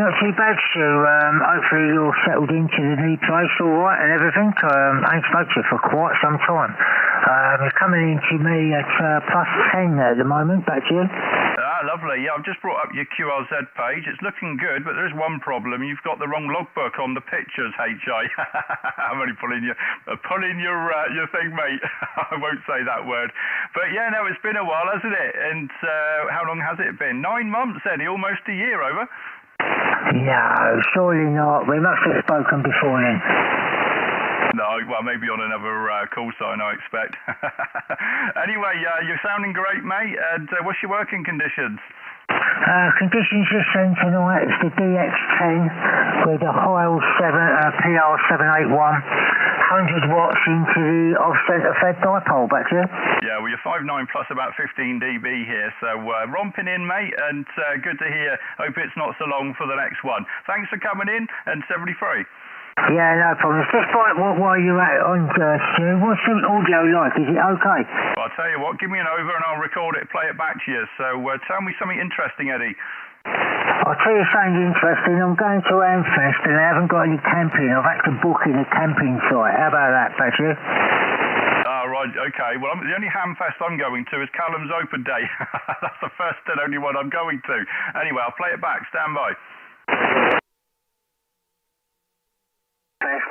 Not too bad, Stu. Hopefully you're settled into the new place all right and everything. I ain't spoke to you for quite some time. You're coming into me at +10 at the moment, back to you. Lovely. Yeah, I've just brought up your QRZ page. It's looking good, but there is one problem. You've got the wrong logbook on the pictures, HI. I'm only pulling your thing, mate. I won't say that word. But yeah, no, it's been a while, hasn't it? And how long has it been? 9 months, Eddie. Almost a year over. No, surely not. We must have spoken before then. No, well, maybe on another call sign, I expect. Anyway, you're sounding great, mate. And what's your working conditions? Conditions you're seeing tonight is the DX10 with a Hoyle PR781, 100 watts into the off-centre fed dipole, back to you. Yeah, well, you're 5'9 plus about 15 dB here, so romping in, mate, and good to hear. Hope it's not so long for the next one. Thanks for coming in, and 73. Yeah, no problem. Just while you're at it on, Stu, what's the audio like? Is it okay? Well, I'll tell you what, give me an over and I'll record it, play it back to you. So tell me something interesting, Eddie. I'll tell you something interesting. I'm going to Amfest and I haven't got any camping. I've had to book in a camping site. How about that, Patrick? Right, okay. Well, the only Hamfest I'm going to is Callum's Open Day. That's the first and only one I'm going to. Anyway, I'll play it back. Stand by.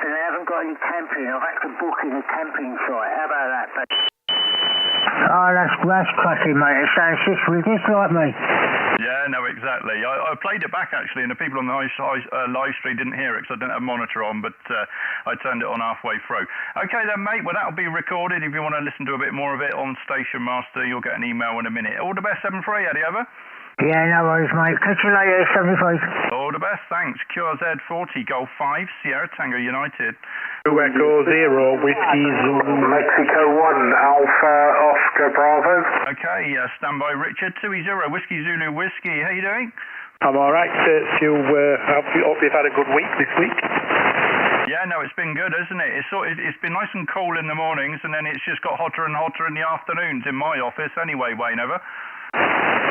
And I haven't got any camping. I've had to book in a camping site. How about that? Oh, that's cracking, mate. It sounds just like me. Yeah, no, exactly. I played it back, actually, and the people on the live stream didn't hear it because I didn't have a monitor on, but I turned it on halfway through. Okay then, mate. Well, that'll be recorded. If you want to listen to a bit more of it on Station Master, you'll get an email in a minute. All the best, 7-3, Eddie, over. Yeah, no worries, mate. Catch you later, 75. All the best, thanks. QRZ 40, Golf 5, Sierra Tango United. Echo 0, Whiskey Zulu. Mexico 1, Alpha Oscar Bravo. Okay, stand by, Richard. 2-0, Whiskey Zulu Whiskey. How you doing? I'm alright, Stu. Hope you've had a good week this week. Yeah, no, it's been good, hasn't it? It's been nice and cool in the mornings, and then it's just got hotter and hotter in the afternoons in my office anyway, Wayne, over.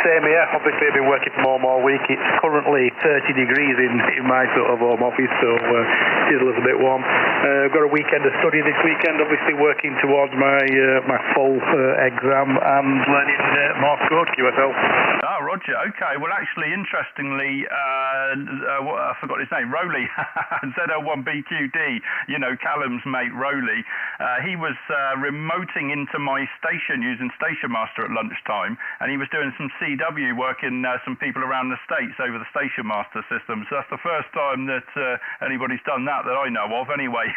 Same here. Obviously, I've been working from home all week. It's currently 30 degrees in my sort of home office, so it is a little bit warm. I've got a weekend of study this weekend, obviously working towards my full exam and learning Morse code, QSL. Oh, Roger. Okay. Well, actually, interestingly, I forgot his name, Rowley, ZL1BQD, you know, Callum's mate Rowley, he was remoting into my station using Station Master at lunchtime, and he was doing some CW working some people around the States over the Station Master system. So that's the first time that anybody's done that I know of anyway.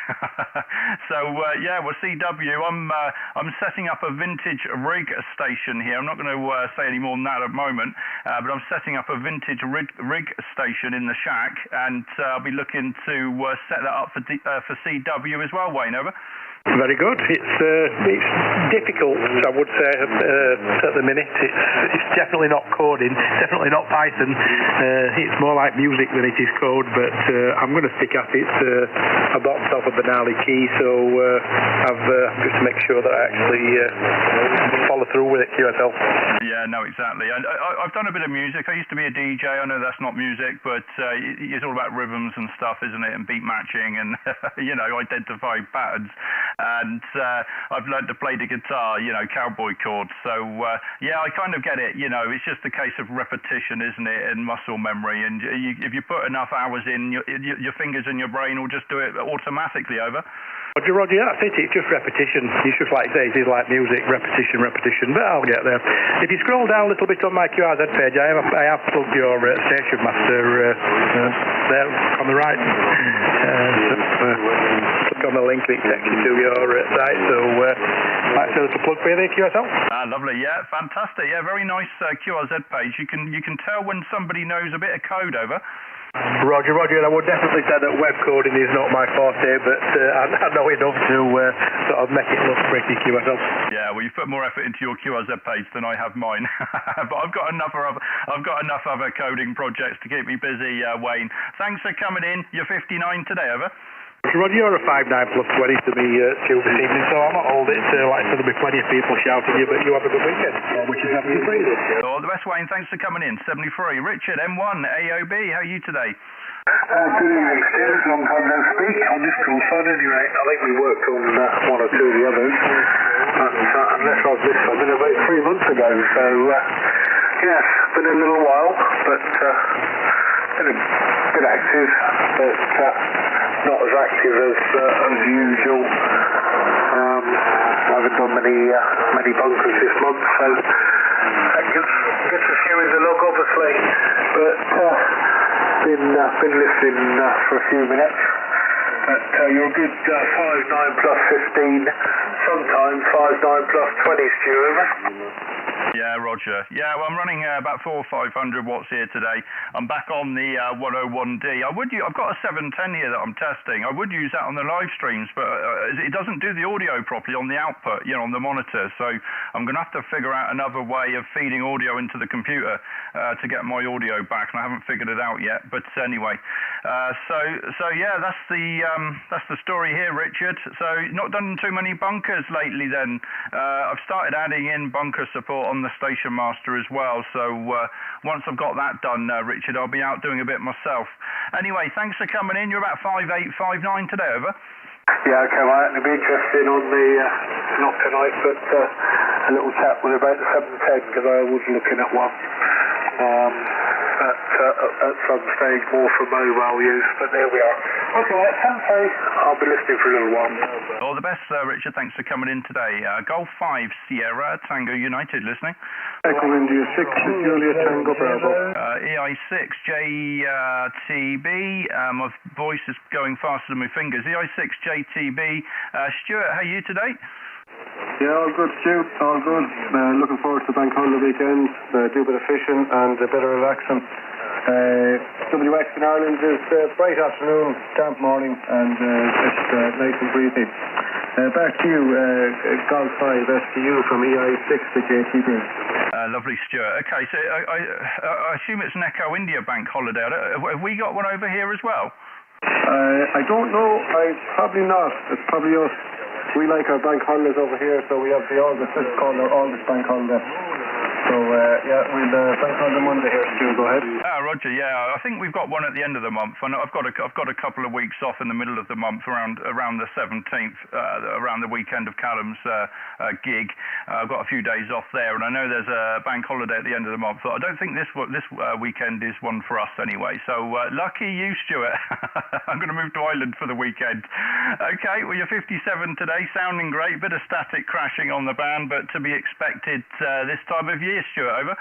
So yeah, well, CW, I'm setting up a vintage rig station here. I'm not going to say any more than that at the moment, but I'm setting up a vintage rig station in the shack, and I'll be looking to set that up for CW as well, Wayne, over. Very good. It's difficult, I would say, at the minute. It's definitely not coding, definitely not Python. It's more like music than it is code, but I'm going to stick at it. I bought myself a Benali key, so I've just to make sure that I actually follow through with it, QSL. Yeah, no, exactly. I've done a bit of music. I used to be a DJ. I know that's not music, but it's all about rhythms and stuff, isn't it? And beat matching and, you know, identifying patterns. And I've learned to play the guitar, you know, cowboy chords. So, yeah, I kind of get it. You know, it's just a case of repetition, isn't it, and muscle memory. And if you put enough hours in, your fingers and your brain will just do it automatically, over. Roger, that's it. It's just repetition. It's just like it is like music, repetition. But I'll get there. If you scroll down a little bit on my QRZ page, I have plugged your Station Master there on the right. Click on the link, it takes you to your site. So that's a little plug for you there, QSL. Lovely. Yeah, fantastic. Yeah, very nice QRZ page. You can tell when somebody knows a bit of code, over. Roger, I would definitely say that web coding is not my forte, but I know enough to sort of make it look pretty, QSL. Yeah, well, you've put more effort into your QRZ page than I have mine, but I've got enough other coding projects to keep me busy, Wayne. Thanks for coming in. You're 59 today, over. Roger, you're a 5.9 plus 20 to me, Stu, this evening, so I'm not hold it. Like I said, there'll be plenty of people shouting you, but you have a good weekend, which is happy to see you. All the best, Wayne. Thanks for coming in. 73. Richard, M1, AOB, how are you today? Good evening, Steve. Long time no speak on this call side anyway. I think we worked on one or two of the others, but unless I've missed something, about 3 months ago, so yes, been a little while, but been a bit active, but not as active as usual. I haven't done many bunkers this month, so that gets a few in the log, obviously, but been listening for a few minutes. But you're a good 5.9 plus 15, sometimes 5.9 plus 20, Stuart. Yeah, Roger. Yeah, well, I'm running about 400 or 500 watts here today. I'm back on the 101D. I've got a 710 here that I'm testing. I would use that on the live streams, but it doesn't do the audio properly on the output, on the monitor. So I'm going to have to figure out another way of feeding audio into the computer to get my audio back, and I haven't figured it out yet. But anyway, so yeah, that's the story here, Richard. So not done too many bunkers lately then. I've started adding in bunker support on the Station Master as well, so once I've got that done, Richard, I'll be out doing a bit myself. Anyway, thanks for coming in. You're about 5.8, 5.9 today, over. Yeah, okay, mate. It'll be interesting on the, not tonight, but a little chat with about the 710, because I was looking at one at some stage, more for mobile use, but there we are. Okay, mate, thanks, I'll be listening for a little while. All the best, Richard. Thanks for coming in today. Golf 5 Sierra Tango United listening. Echo India 6 Julia Tango Bravo. EI6 JTB. My voice is going faster than my fingers. EI6 JTB. Stuart, how are you today? Yeah, all good, Stu. All good. Looking forward to the bank holiday weekend. Do a bit of fishing and a bit of relaxing. WX in Ireland is bright afternoon, damp morning, and just nice and breezy. Back to you, Golf 5STU from EI6 to JTB. Lovely, Stuart. Okay, so I assume it's an Echo India bank holiday. Have we got one over here as well? I don't know. Probably not. It's probably us. We like our bank holidays over here, so we have the August. This is called our August bank holiday. So, yeah, we'll bank holiday Monday here, Stu. Go ahead. Roger, yeah. I think we've got one at the end of the month. I know I've got a couple of weeks off in the middle of the month, around the 17th, around the weekend of Callum's gig. I've got a few days off there, and I know there's a bank holiday at the end of the month. So I don't think this weekend is one for us anyway. So lucky you, Stuart. I'm going to move to Ireland for the weekend. Okay, well, you're 57 today, sounding great. Bit of static crashing on the band, but to be expected this time of year, Stuart, over.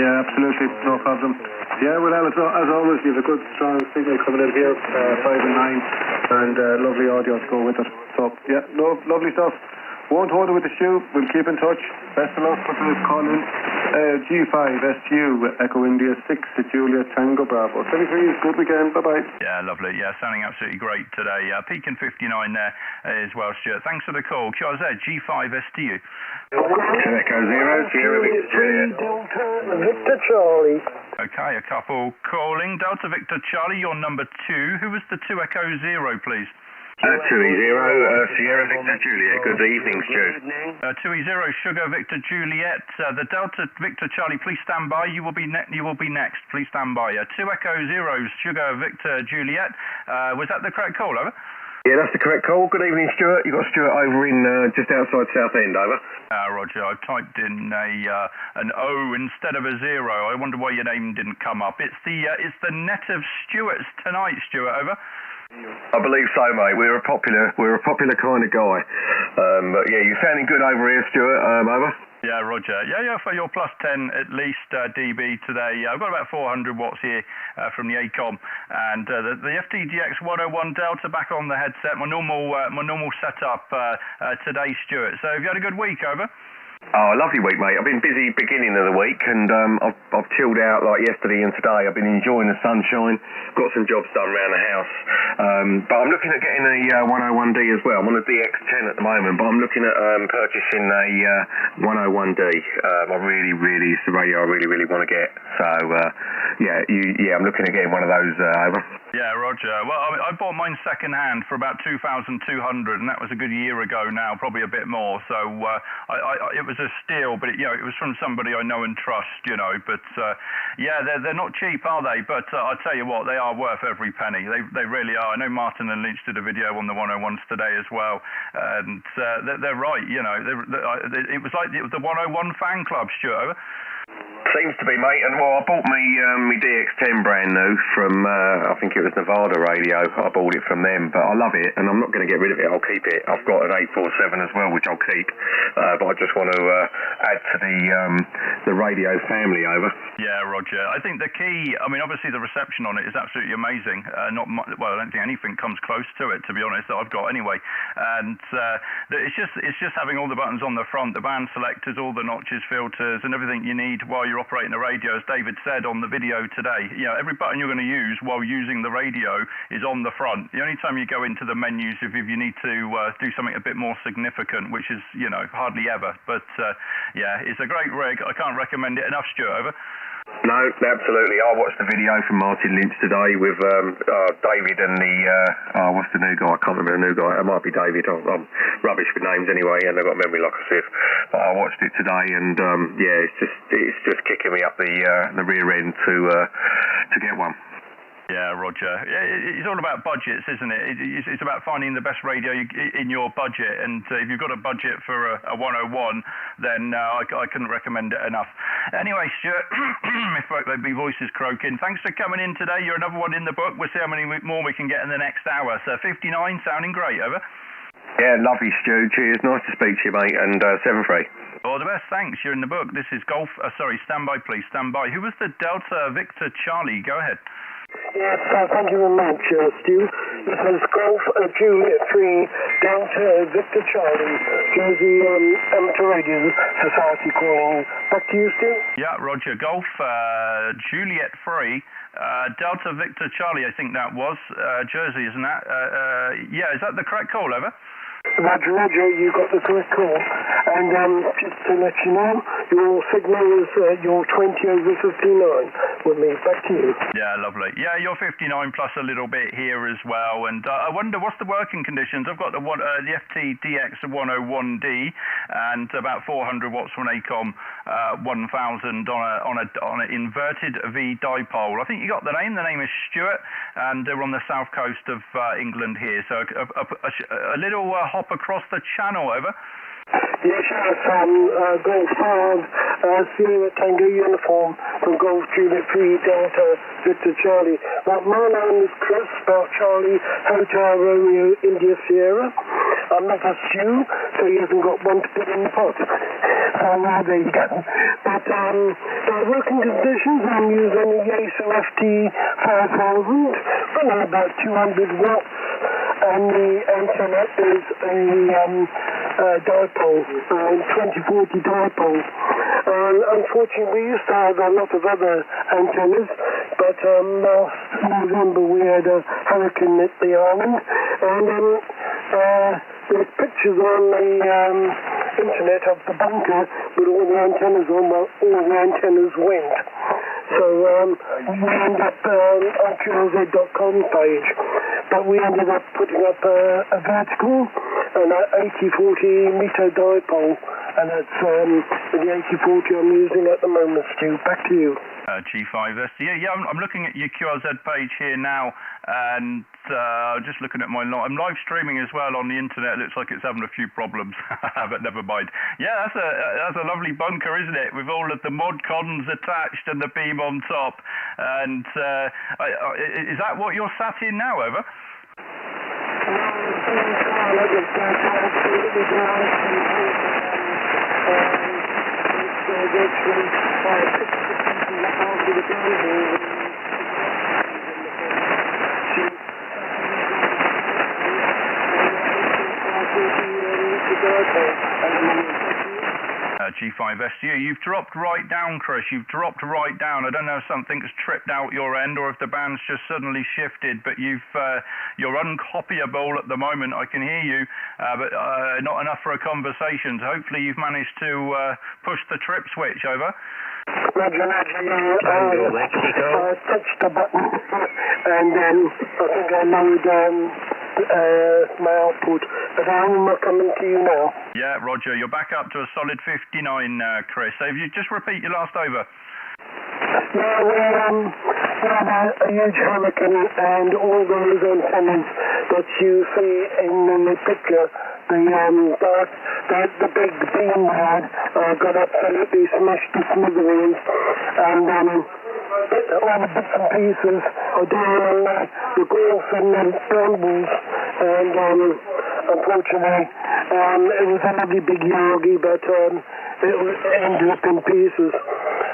Yeah, absolutely, no problem. Yeah, well, as always, you have a good, strong signal coming in here, 5 and 9, and lovely audio to go with it. So, yeah, lovely stuff. Won't hold it with the shoe. We'll keep in touch. Best of luck for the call in. G5STU, Echo India 6 to Julia Tango Bravo. 73, good weekend. Bye-bye. Yeah, lovely. Yeah, sounding absolutely great today. Peaking 59 there as well, Stuart. Thanks for the call. QRZ, G5STU. Echo 0, Sierra Victor Juliet. Delta Victor Charlie. Okay, a couple calling. Delta Victor Charlie, you're number 2. Who was the 2 Echo 0, please? 2E0, Sierra Victor Juliet. Good evening, Stu. 2E0, Sugar Victor Juliet. The Delta Victor Charlie, please stand by. You will be next. Please stand by. 2 Echo 0, Sugar Victor Juliet. Was that the correct call, over? Yeah, that's the correct call. Good evening, Stuart. You've got Stuart over in just outside Southend, over. Roger, I've typed in an O instead of a 0. I wonder why your name didn't come up. It's the net of Stuarts tonight, Stuart, over. I believe so, mate. We're a popular kind of guy. But yeah, you're sounding good over here, Stuart. Over. Yeah, Roger. Yeah, for your plus 10 at least dB today. I've got about 400 watts here from the ACOM, and the FTGX 101 Delta back on the headset. My normal setup today, Stuart. So have you had a good week, over? Oh, a lovely week, mate. I've been busy beginning of the week, and I've chilled out like yesterday and today. I've been enjoying the sunshine. Got some jobs done around the house, but I'm looking at getting a 101D as well. I'm on a DX10 at the moment, but I'm looking at purchasing a 101D. It's the radio I really want to get. So I'm looking at getting one of those over. Yeah, Roger. Well, I bought mine second hand for about 2,200, and that was a good year ago now, probably a bit more. So it was a steal, but it was from somebody I know and trust, But they're not cheap, are they? But I tell you what, they are worth every penny. They really are. I know Martin and Lynch did a video on the 101s today as well, and they're right. It was like the 101 fan club, Stuart. Seems to be, mate. And I bought me DX10 brand new from I think it was Nevada Radio. I bought it from them, but I love it, and I'm not going to get rid of it. I'll keep it. I've got an 847 as well, which I'll keep. But I just want to add to the radio family over. Yeah, Roger. I think the key. I mean, obviously the reception on it is absolutely amazing. I don't think anything comes close to it, to be honest, that I've got anyway. And it's just having all the buttons on the front, the band selectors, all the notches, filters, and everything you need while you're operating the radio, as David said on the video today. Every button you're going to use while using the radio is on the front. The only time you go into the menus if you need to do something a bit more significant, which is hardly ever. But it's a great rig. I can't recommend it enough, Stuart. Over. No, absolutely. I watched the video from Martin Lynch today with David and what's the new guy? I can't remember the new guy. It might be David. I'm rubbish with names anyway, and I've got memory like a sieve. But I watched it today, and it's just kicking me up the rear end to get one. Yeah, Roger. It's all about budgets, isn't it? It's about finding the best radio in your budget, and if you've got a budget for a 101, then I couldn't recommend it enough. Anyway, Stuart, if my voice is croaking, thanks for coming in today. You're another one in the book. We'll see how many more we can get in the next hour. So 59, sounding great, over. Yeah, lovely, Stu. Cheers. Nice to speak to you, mate. And 7-3. All the best. Thanks. You're in the book. This is Golf. Stand by, please. Stand by. Who was the Delta Victor Charlie? Go ahead. Yes, thank you very much, Stu. This is Golf Juliet 3 Delta Victor Charlie, Jersey Amateur Radio Society calling. Back to you, Stu. Yeah, Roger. Golf Juliet 3 Delta Victor Charlie, I think that was. Jersey, isn't that? Is that the correct call, over? Roger, you got the correct call. And just to let you know, your signal is your 20 over 59 with me. Back to you. Yeah, lovely. Yeah, you're 59 plus a little bit here as well. And I wonder, what's the working conditions? I've got the FT-DX 101D and about 400 watts from an ACOM 1000 on an inverted V dipole. I think you got the name. The name is Stuart, and we're on the south coast of England here. So a little hop across the channel, over. Yes, Golf Hard, Sierra Tango Uniform from Golf Juliet 3 Delta Victor Charlie. Well, my name is Chris, spelled Charlie Hotel Romeo India Sierra. I'm not a Stu, so he hasn't got one to put in the pot. So there you go. But my working conditions, I'm using a Yaesu FT 5000, running about 200 watts, and the antenna is a dipole, 2040 dipole. Unfortunately, we used to have a lot of other antennas, but last November we had a hurricane hit the island, and there's pictures on the internet of the bunker with all the antennas on. Well, all the antennas went. So we ended up on QLZ.com page, but we ended up putting up a vertical and an 80-40 meter dipole, and that's the 80-40 I'm using at the moment, Stu. Back to you. G5STU. Yeah, I'm looking at your QLZ page here now, and just looking at I'm live streaming as well on the internet. It looks like it's having a few problems, but never mind. Yeah, that's a lovely bunker, isn't it? With all of the mod cons attached and the beam on top. And is that what you're sat in now, over? G5STU. You've dropped right down, Chris. You've dropped right down. I don't know if something's tripped out your end or if the band's just suddenly shifted, but you're uncopyable at the moment. I can hear you, but not enough for a conversation. So hopefully you've managed to push the trip switch over. Roger, I touched the button and then I think I lowered my output, but I'm coming to you now. Yeah, Roger, you're back up to a solid 59 now, Chris. So if you just repeat your last over. Yeah, we had a huge hurricane and all those antennas that you see in the picture, the big beam had got absolutely smashed to smithereens, and all the bits and pieces are down on the grass and the brambles, and unfortunately it was a lovely big Yagi, but it ended up in pieces.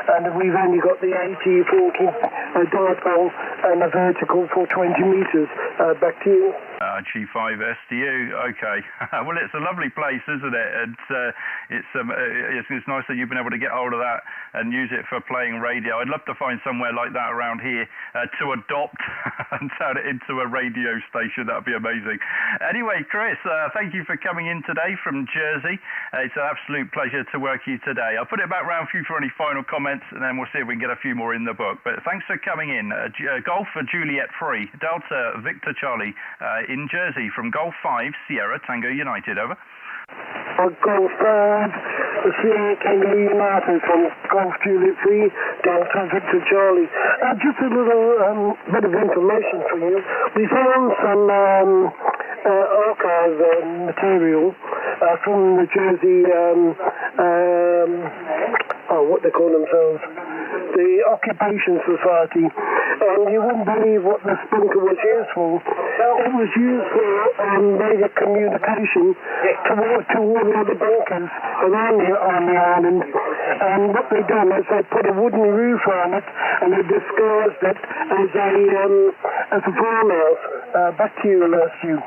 And we've only got the 80-40 dipole and a vertical for 20 metres. Back to you. G5STU, okay. Well, it's a lovely place, isn't it? And it's nice that you've been able to get hold of that and use it for playing radio. I'd love to find somewhere like that around here to adopt and turn it into a radio station. That would be amazing. Anyway, Chris, thank you for coming in today from Jersey. It's an absolute pleasure to work with you today. I'll put it back round for you for any final comments, and then we'll see if we can get a few more in the book. But thanks for coming in. Golf for Juliet 3, Delta Victor Charlie in Jersey from Golf 5 Sierra Tango United, over. Golf 5 Sierra Tango United from Golf Juliet 3 Delta Victor Charlie. Just a little bit of information for you. We found some archive material from the Jersey what they call themselves, the Occupation Society, and you wouldn't believe what the sprinkler was used for. It was used for radio communication to all the other bunkers around on the island, and what they done is they put a wooden roof on it and they disguised it as a farmhouse. Back to you, Stu.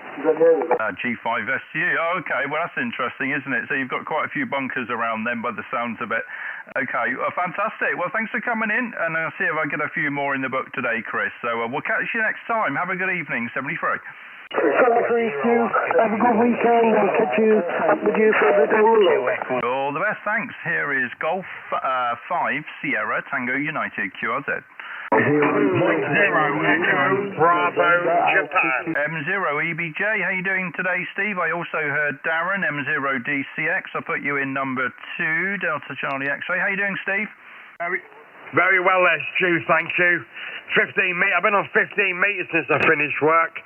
G5STU. Oh, okay, well that's interesting, isn't it? So you've got quite a few bunkers around then by the sounds of it. Okay, well, fantastic. Well, thanks for coming in, and I'll see if I get a few more in the book today, Chris. So we'll catch you next time. Have a good evening, 73. 73, Stu. Have a good weekend. I'll catch you up with you for the day. All the best, thanks. Here is Golf 5 Sierra Tango United, QRZ. Echo Bravo Japan. M0 EBJ, how you doing today, Steve? I also heard Darren, M0 DCX. I'll put you in number 2, Delta Charlie X-ray. How you doing, Steve? Very well there, Stu, thank you. 15 meters. I've been on 15 meters since I finished work.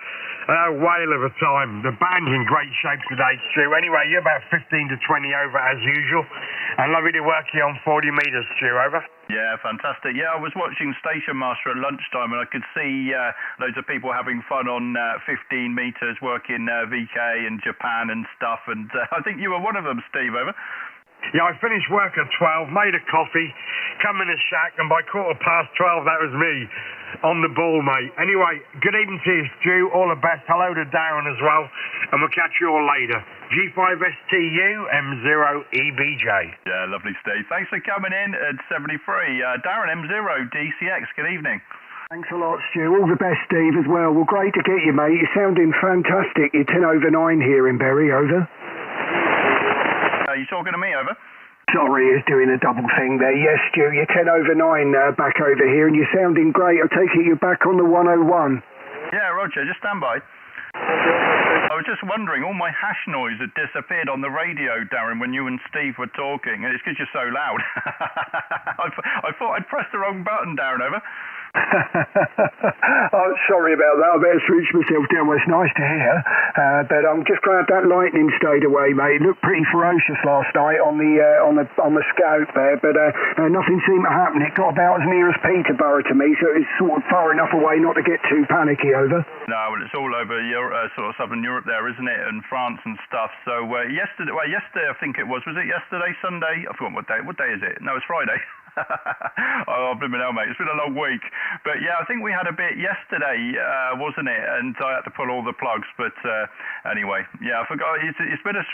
A whale of a time. The band's in great shape today, Stu. Anyway, you're about 15 to 20 over as usual. And lovely to work here on 40 meters, Stu, over. Yeah, fantastic. Yeah, I was watching Station Master at lunchtime and I could see loads of people having fun on 15 meters, working VK and Japan and stuff. And I think you were one of them, Steve, over. Yeah, I finished work at 12, made a coffee, come in the shack, and by 12:15, that was me on the ball, mate. Anyway, good evening to you, Stu. All the best. Hello to Darren as well, and we'll catch you all later. G5STU, M0 EBJ. Yeah, lovely, Steve. Thanks for coming in at 73. Darren, M0 DCX, good evening. Thanks a lot, Stu. All the best, Steve, as well. Well, great to get you, mate. You're sounding fantastic. You're 10 over 9 here in Bury, over. Are you talking to me, over? Sorry, he's doing a double thing there. Yes, Stu, you're 10 over 9 back over here, and you're sounding great. I take it you're back on the 101. Yeah, Roger, just stand by. I was just wondering, all my hash noise had disappeared on the radio, Darren, when you and Steve were talking, and it's because you're so loud. I thought I'd pressed the wrong button, Darren, over. Oh, sorry about that. I better switch myself down. Well, it's nice to hear, but I'm just glad that lightning stayed away, mate. It looked pretty ferocious last night on the scope there, but nothing seemed to happen. It got about as near as Peterborough to me, so it was sort of far enough away not to get too panicky, over. No, well, it's all over Europe, sort of southern Europe there, isn't it, and France and stuff. So yesterday I think it was it yesterday, Sunday? I forgot what day is it? No, it's Friday. Oh, blimmin' hell, mate. It's been a long week. But yeah, I think we had a bit yesterday, wasn't it? And I had to pull all the plugs. But anyway, yeah, I forgot. It's been a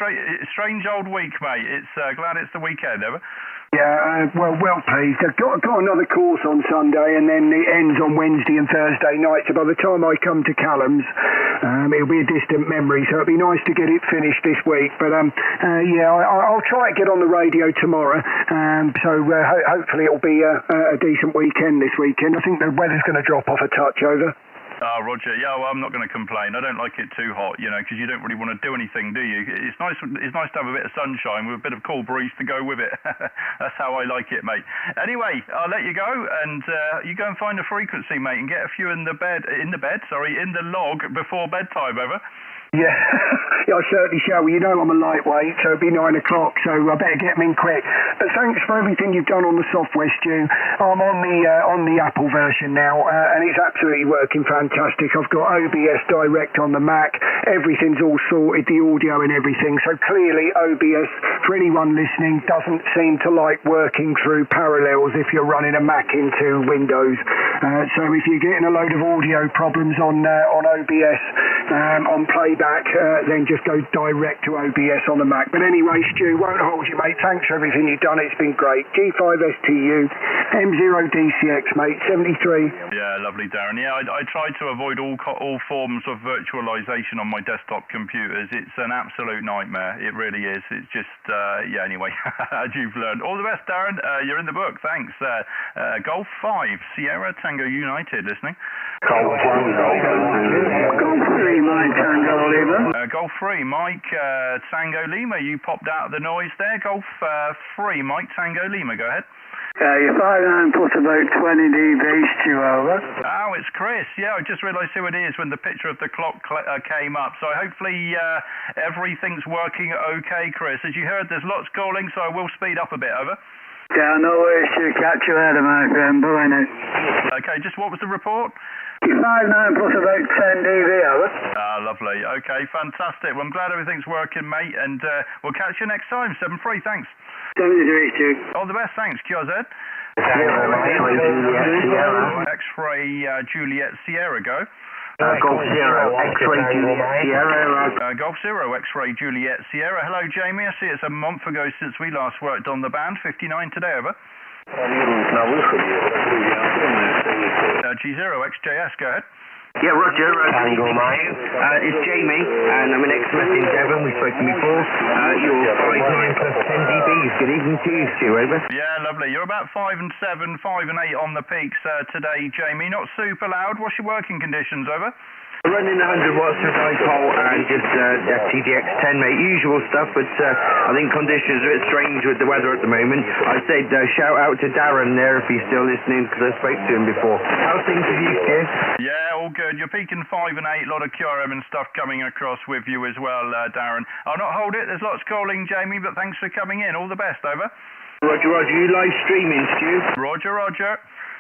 strange old week, mate. It's glad it's the weekend, ever. Yeah, well pleased. I've got another course on Sunday, and then it ends on Wednesday and Thursday night. So by the time I come to Callum's, it'll be a distant memory. So it'll be nice to get it finished this week. But yeah, I'll try to get on the radio tomorrow. Hopefully it'll be a decent weekend this weekend. I think the weather's going to drop off a touch over. Oh, Roger. Yeah, well, I'm not going to complain. I don't like it too hot, because you don't really want to do anything, do you? It's nice to have a bit of sunshine with a bit of cool breeze to go with it. That's how I like it, mate. Anyway, I'll let you go, and you go and find a frequency, mate, and get a few in the log before bedtime, over. Yeah, I certainly shall. Well, you know I'm a lightweight, so it'll be 9 o'clock, so I better get them in quick. But thanks for everything you've done on the software, Stu. I'm on the Apple version now, and it's absolutely working fantastic. I've got OBS Direct on the Mac. Everything's all sorted, the audio and everything. So clearly OBS, for anyone listening, doesn't seem to like working through parallels if you're running a Mac into Windows. So if you're getting a load of audio problems on OBS, on playback, then just go direct to OBS on the Mac. But anyway, Stu, won't hold you, mate. Thanks for everything you've done. It's been great. G5STU, M0DCX, mate, 73. Yeah, lovely, Darren. Yeah, I try to avoid all forms of virtualization on my desktop computers. It's an absolute nightmare. It really is. It's just, yeah, anyway, as you've learned. All the best, Darren. You're in the book. Thanks. Golf 5, Sierra Tango United, listening. Golf 1, Golf 3, Mike Tango Lima. Golf 3, Mike Tango Lima. You popped out of the noise there. Golf 3, Mike Tango Lima. Go ahead. You're 5'9", plus about 20 dB, Stu, over. Oh, it's Chris. Yeah, I just realised who it is when the picture of the clock came up. So hopefully everything's working okay, Chris. As you heard, there's lots calling, so I will speed up a bit, over. Yeah, no issue. Catch you later, my friend. Bye now. Okay, just what was the report? 5'9", plus about 10 dB, over. Ah, lovely. Okay, fantastic. Well, I'm glad everything's working, mate, and we'll catch you next time. 7-3, thanks. 73, Stu. All the best, thanks. QRZ. X-ray Juliet Sierra, go. Golf 0, X-ray Juliet Sierra. Golf 0, X-ray Juliet Sierra. Hello, Jamie. I see it's a month ago since we last worked on the band. 59 today, over. G0, XJS, go ahead. Yeah, Roger. Tango, mate. It's Jamie, and I'm an ex-met in Devon. We've spoken before. You're 5'9" plus 10 dBs. Good evening to you, Stu, over. Yeah, lovely. You're about 5 and 7, 5 and 8 on the peaks today, Jamie. Not super loud. What's your working conditions, over? Running 100 watts of dipole and just TGX10, mate. Usual stuff, but I think conditions are a bit strange with the weather at the moment. I said shout out to Darren there if he's still listening, because I spoke to him before. How's things with you, Stu? Yeah, all good. You're peaking 5 and 8. A lot of QRM and stuff coming across with you as well, Darren. I'll not hold it. There's lots calling, Jamie, but thanks for coming in. All the best, over. Roger, you live streaming, Stu? Roger.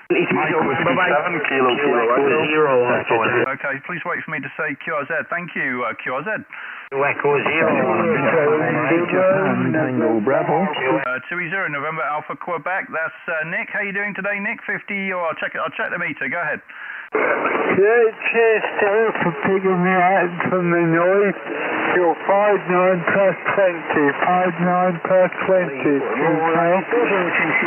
Okay, please wait for me to say QRZ. Thank you, QRZ. Echo 0. Bravo. 2E0 November Alpha Quebec. That's Nick. How you doing today, Nick? 50. I'll check the meter. Go ahead. Cheers, Steve, for picking me out from the noise. You're 5'9" plus 20. 5'9" plus 20.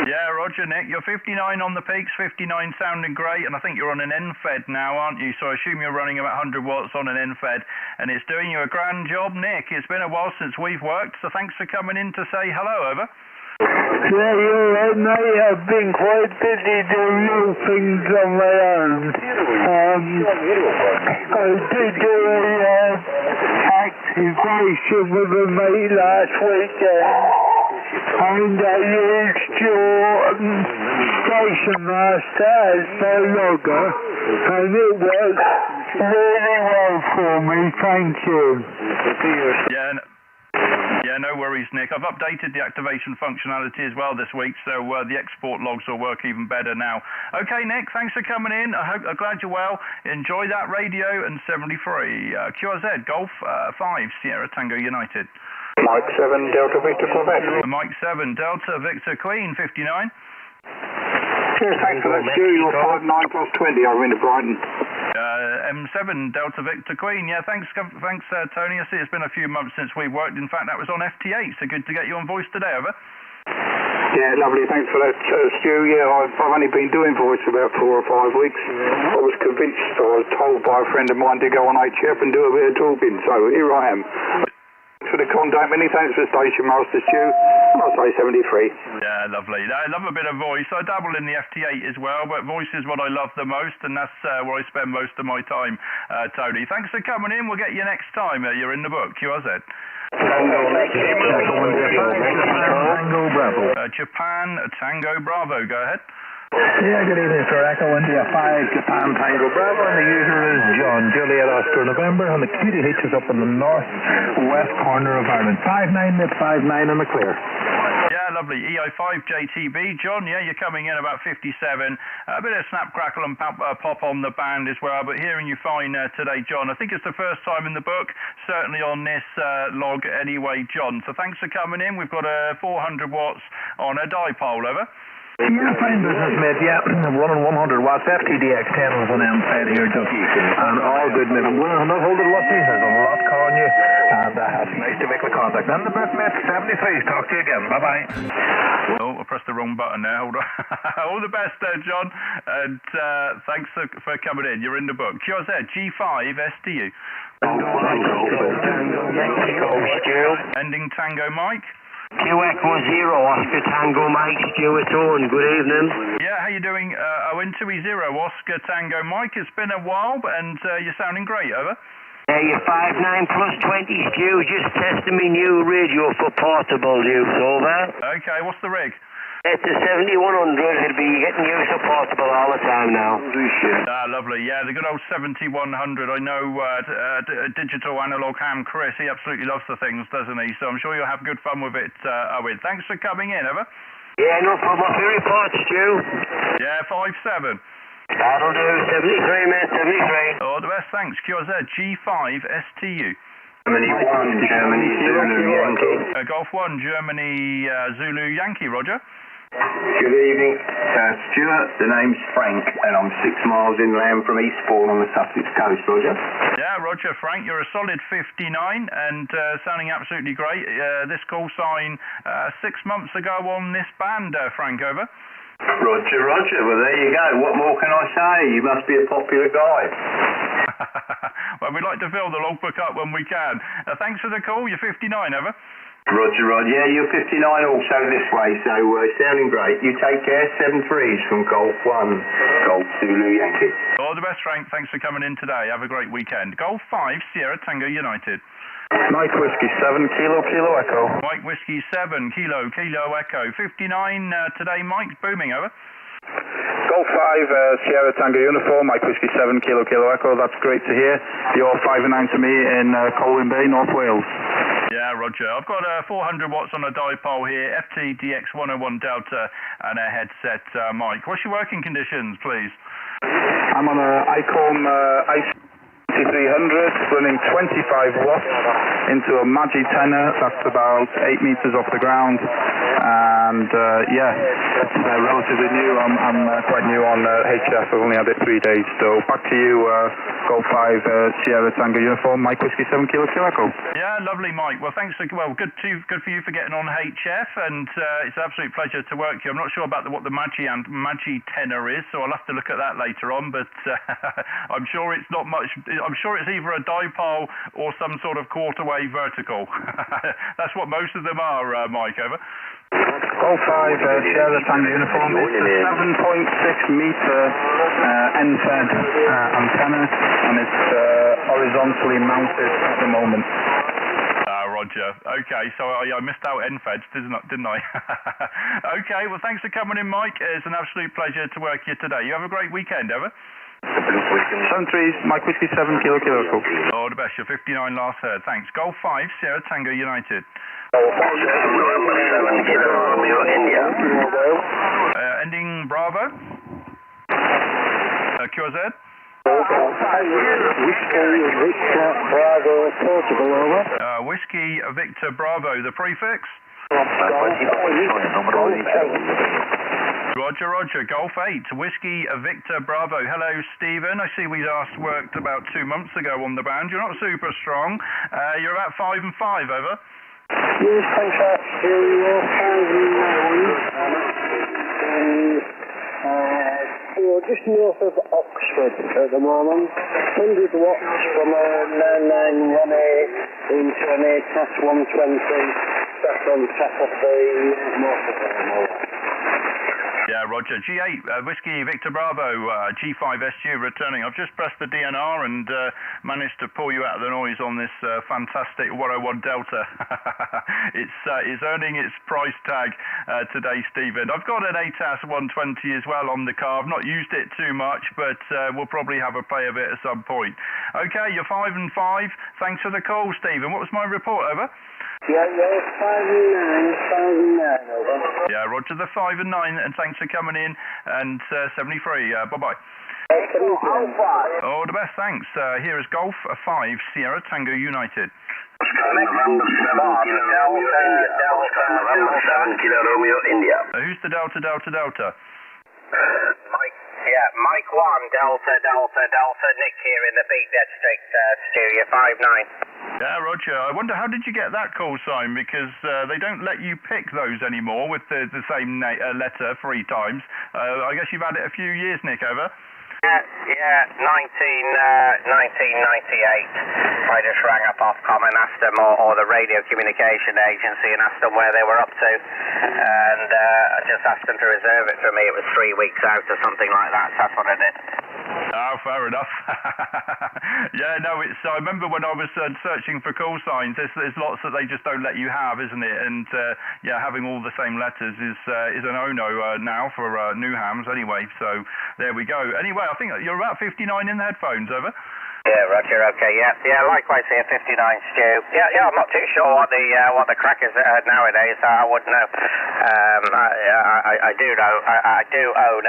Yeah, Roger, Nick. You're 59 on the peaks. 59 sounding great, and I think you're on an NFED now, aren't you? So I assume you're running about 100 watts on an NFED, and it's doing you a grand job, Nick. It's been a while since we've worked, so thanks for coming in to say hello, over. Yeah, you're right, mate. I've been quite busy doing little things on my own. I did do a activation with a mate last weekend, and I used your station master as my logger, and it worked really well for me. Thank you. Yeah, no worries, Nick. I've updated the activation functionality as well this week, so the export logs will work even better now. Okay, Nick, thanks for coming in. I'm glad you're well. Enjoy that radio, and 73. QRZ, Golf 5, Sierra Tango United. Mike 7, Delta Victor Quebec. Mike 7, Delta Victor Queen, 59. Cheers, thanks for that, Stu. You're 5 9 plus 20 over into Brighton. M7 Delta Victor Queen. Yeah, thanks, Tony. I see it's been a few months since we worked. In fact, that was on FT8, so good to get you on voice today, over. Yeah, lovely. Thanks for that, Stu. Yeah, I've only been doing voice about 4 or 5 weeks. I was convinced, I was told by a friend of mine to go on HF and do a bit of talking, so here I am. Thanks for the contact. Many thanks for Station Master Stu. I'll say 73. Yeah, lovely. I love a bit of voice. I dabble in the FT8 as well, but voice is what I love the most, and that's where I spend most of my time, Tony. Thanks for coming in. We'll get you next time. You're in the book. QRZ. Tango Bravo. Japan Tango Bravo. Go ahead. Yeah, good evening, sir. Echo India 5, Japan Tango Bravo, and the user is John, Juliet Oscar November, and the QDH is up in the north-west corner of Ireland. 59 at 59 in the clear. Yeah, lovely. EI5 JTB. John, yeah, you're coming in about 57. A bit of snap, crackle and pop on the band as well, but hearing you fine today, John. I think it's the first time in the book, certainly on this log anyway, John. So thanks for coming in. We've got 400 watts on a dipole, over. Yeah, fine business, mate. Yeah, I'm running 100 watts. FTDX10 was on M5 here, just, and all good, mate. I'm not holding what you. There's a lot calling you, and it's nice to make the contact. And the best, mate, 73. Talk to you again. Bye-bye. Oh, I pressed the wrong button there. Hold on. All the best there, John, and thanks for coming in. You're in the book. QRZ G5STU. Ending Tango Mike. Q Echo 0, Oscar Tango Mike, Stuart Owen, good evening. Yeah, how you doing? Owen 2E0, Oscar Tango Mike. It's been a while, and you're sounding great, over. Yeah, you're 59 plus 20, Stu, just testing me new radio for portable use, over. Okay, what's the rig? It's a 7100, it'll be getting used for portable all the time now. Lovely. Yeah, the good old 7100. I know digital analog ham Chris, he absolutely loves the things, doesn't he? So I'm sure you'll have good fun with it, Owen. Thanks for coming in, over. Yeah, no problem. What's your report, Stu? Yeah, 57. That'll do. 73, mate, 73. All the best, thanks. QRZ G5STU. Germany 1, Germany Zulu Yankee. Golf 1, Germany Zulu Yankee, Roger. Good evening, Stuart. The name's Frank, and I'm 6 miles inland from Eastbourne on the Sussex coast, Roger. Yeah, Roger, Frank, you're a solid 59 and sounding absolutely great. This call sign 6 months ago on this band, Frank, over. Roger. Well, there you go. What more can I say? You must be a popular guy. Well, we'd like to fill the logbook up when we can. Thanks for the call. You're 59, over. Roger. Yeah, you're 59 also this way, so sounding great. You take care. 7 3s from Golf 1, Golf Zulu Yankee. All the best, Frank. Thanks for coming in today. Have a great weekend. Golf 5, Sierra Tango United. Mike Whiskey 7, Kilo Echo. Mike Whiskey 7, Kilo Echo. 59 today, Mike. Booming, over. Golf 5, Sierra Tango Uniform, Mike Whiskey 7, Kilo Echo. That's great to hear. You're 5 and 9 to me in Colwyn Bay, North Wales. Yeah, Roger. I've got 400 watts on a dipole here, FTDX 101 Delta, and a headset, Mike. What's your working conditions, please? I'm on a ICOM IC300, running 25 watts into a Magi tenor. That's about 8 meters off the ground. And it's relatively new. I'm quite new on HF. I've only had it 3 days. So back to you, Golf 5 Sierra Tango Uniform, Mike Whiskey 7 Kilo Echo. Yeah, lovely, Mike. Well, thanks. Good for you for getting on HF, and it's an absolute pleasure to work here. I'm not sure about what the Magi tenor is, so I'll have to look at that later on. But I'm sure it's not much. I'm sure it's either a dipole or some sort of quarter wave vertical. That's what most of them are, Mike, over. Golf 5 Sierra Tango Uniform. It's a 7.6 meter end-fed antenna, and it's horizontally mounted at the moment. Roger. Okay, so I missed out end-feds, didn't I? Okay, well, thanks for coming in, Mike. It's an absolute pleasure to work here today. You have a great weekend, over. 7 3s, Mike Whiskey 7 Kilo Echo. All the best. You're 59 last heard. Thanks. Golf 5 Sierra Tango United. Ending Bravo. QRZ. Whiskey Victor Bravo Portugal, over. Whiskey Victor Bravo, the prefix. You Roger, Golf 8, Whiskey Victor Bravo. Hello, Stephen. I see we last worked about 2 months ago on the band. You're not super strong. You're about 5 and 5, over. Yes, contact Studio 5 we're just north of Oxford at the moment. 100 watts from a 9918 into an ATAS 120. That's on top of the motorhome. Yeah, Roger. G8, Whiskey Victor Bravo, G5STU returning. I've just pressed the DNR and managed to pull you out of the noise on this fantastic 101 Delta. It's earning its price tag today, Stephen. I've got an ATAS 120 as well on the car. I've not used it too much, but we'll probably have a play of it at some point. Okay, you're 5 and 5. Thanks for the call, Stephen. What was my report, over? Yeah, 5 and 9, over. Yeah, Roger, the 5 and 9, and thanks for coming in, and 73, bye-bye. All the best, thanks. Here is Golf 5, Sierra Tango United. November 7, Kilo Romeo, India. Who's the Delta? Mike 1, Delta, Nick here in the Peak District, Studio 5-9. Yeah, Roger. I wonder, how did you get that call sign? Because they don't let you pick those anymore with the same letter 3 times. I guess you've had it a few years, Nick, over? Yeah, 1998. I just rang up Ofcom and asked them, or the radio communication agency, and asked them where they were up to, and I just asked them to reserve it for me. It was 3 weeks out or something like that, so that's what I did. Oh, fair enough. Yeah, no, I remember when I was searching for call signs, there's lots that they just don't let you have, isn't it? And yeah, having all the same letters is a no-no now for new hams anyway, so there we go. Anyway, I think you're about 59 in the headphones, over. Yeah, Roger, okay, yeah, likewise here, 59, Stu. Yeah, I'm not too sure what the crack is nowadays, so I wouldn't know. I do own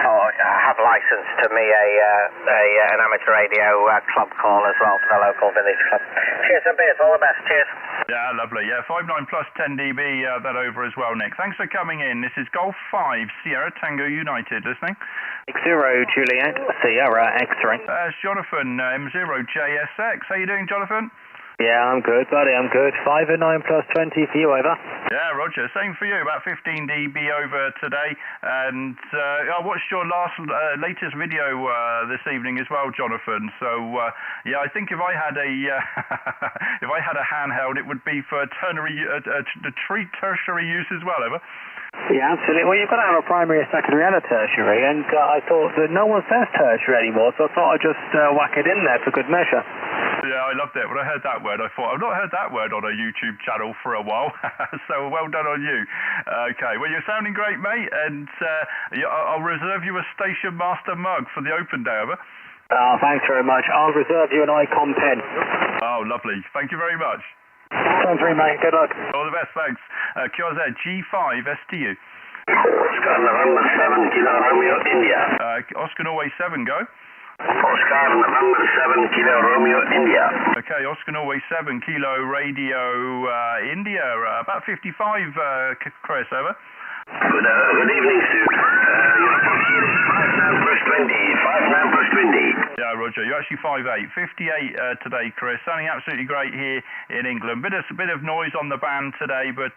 I have licensed to me an amateur radio club call as well for the local village club. Cheers and beers, all the best, cheers. Yeah, lovely. Yeah, 59 plus 10 dB, that over as well, Nick. Thanks for coming in. This is Golf 5, Sierra Tango United, listening. X0 Juliet, Sierra X-ray. It's Jonathan, M0JSX. How you doing, Jonathan? Yeah, I'm good, buddy, I'm good. 5 and 9 plus 20 for you, over. Yeah, Roger, same for you, about 15 dB over today. And I watched your latest video this evening as well, Jonathan. So yeah, I think if I had a if I had a handheld, it would be for tertiary use as well, over. Yeah, absolutely. Well, you've got to have a primary, a secondary, and a tertiary, and I thought that no one says tertiary anymore, so I thought I'd just whack it in there for good measure. Yeah, I loved it. When I heard that word, I thought, I've not heard that word on a YouTube channel for a while, so well done on you. Okay, well, you're sounding great, mate, and I'll reserve you a Station Master mug for the Open Day, over. Oh, thanks very much. I'll reserve you an Icon pen. Oh, lovely. Thank you very much. Thanks very much, mate. Good luck. All the best, thanks. QRZ G5STU. Oscar November 7, Kilo Romeo, India. Oscar Norway 7, go. Oscar November 7, Kilo Romeo, India. Okay, Oscar Norway 7, Kilo Radio India. About 55, Chris, over. Good evening, Stu. You're approaching 59 plus 20. 59 plus 20. Yeah, Roger, you're actually 5'8". 58 today, Chris. Sounding absolutely great here in England. Bit of noise on the band today, but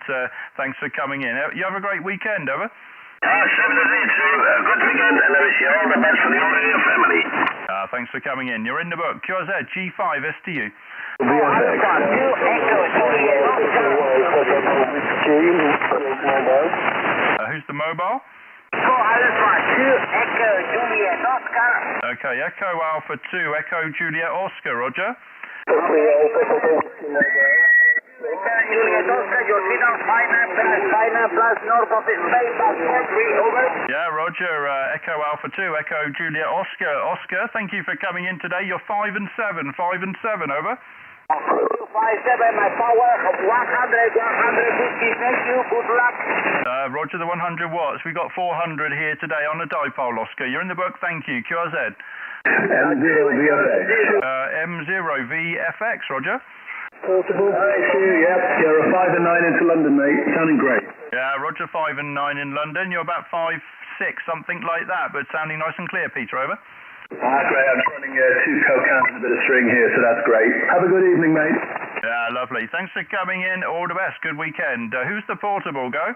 thanks for coming in. You have a great weekend, over. 7 to 8, Stu. Good weekend, and I wish you all the best for the whole of your family. Thanks for coming in. You're in the book. QRZ G5STU. Who's the mobile? Echo Juliet Oscar. Okay, Echo Alpha 2, Echo Juliet Oscar, Roger. Juliet Oscar, you're sit on 59 plus north of the space country, over. Yeah, Roger, Echo Alpha 2, Echo Juliet Oscar. Oscar, thank you for coming in today. You're 5 and 7, over. 57, my power of 100, 150, thank you, good luck. Roger, the 100 watts. We got 400 here today on the dipole, Oscar. You're in the book, thank you. QRZ. M0VFX. M0VFX, Roger. Portable. Hi, Stu, yep. You're a 5 and 9 into London, mate. Sounding great. Yeah, Roger, 5 and 9 in London. You're about 5, 6, something like that, but sounding nice and clear, Peter, over. Great. I'm running 2 Coke cans and a bit of string here, so that's great. Have a good evening, mate. Yeah, lovely. Thanks for coming in. All the best. Good weekend. Who's the portable, go?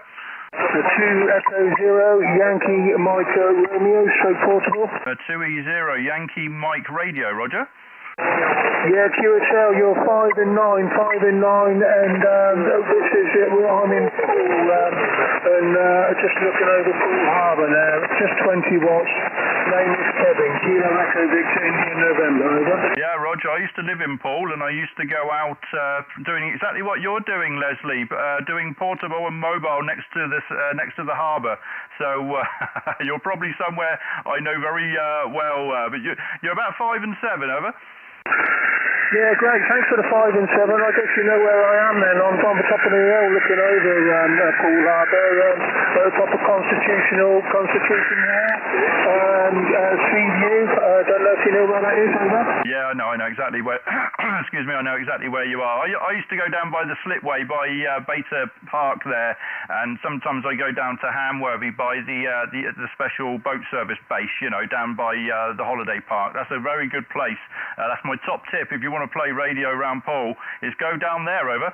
The 2 Echo 0 Yankee Mike Romeo, straight portable. 2E0 Yankee Mike Radio, Roger. Yeah, QSL, you're 5 and 9, 5 and 9, and this is it. I'm in Poole, and just looking over Poole Harbour there. It's just 20 watts. Name is Kevin. Kilo Echo Victor Indian November. Over. Yeah, Roger. I used to live in Poole, and I used to go out doing exactly what you're doing, Leslie, doing portable and mobile next to the harbour. So you're probably somewhere I know very well. But you're about 5 and 7, over. Yeah, great. Thanks for the 5 and 7. I guess you know where I am then. I'm on the top of the hill looking over Poole Harbour, at the top of Constitution there. Sea View. Don't know if you know where that is, over. Yeah, I know exactly where. Excuse me, I know exactly where you are. I used to go down by the slipway by Beta Park there, and sometimes I go down to Hamworthy by the special boat service base. You know, down by the holiday park. That's a very good place. That's my top tip if you want to play radio around Poole, is go down there, over.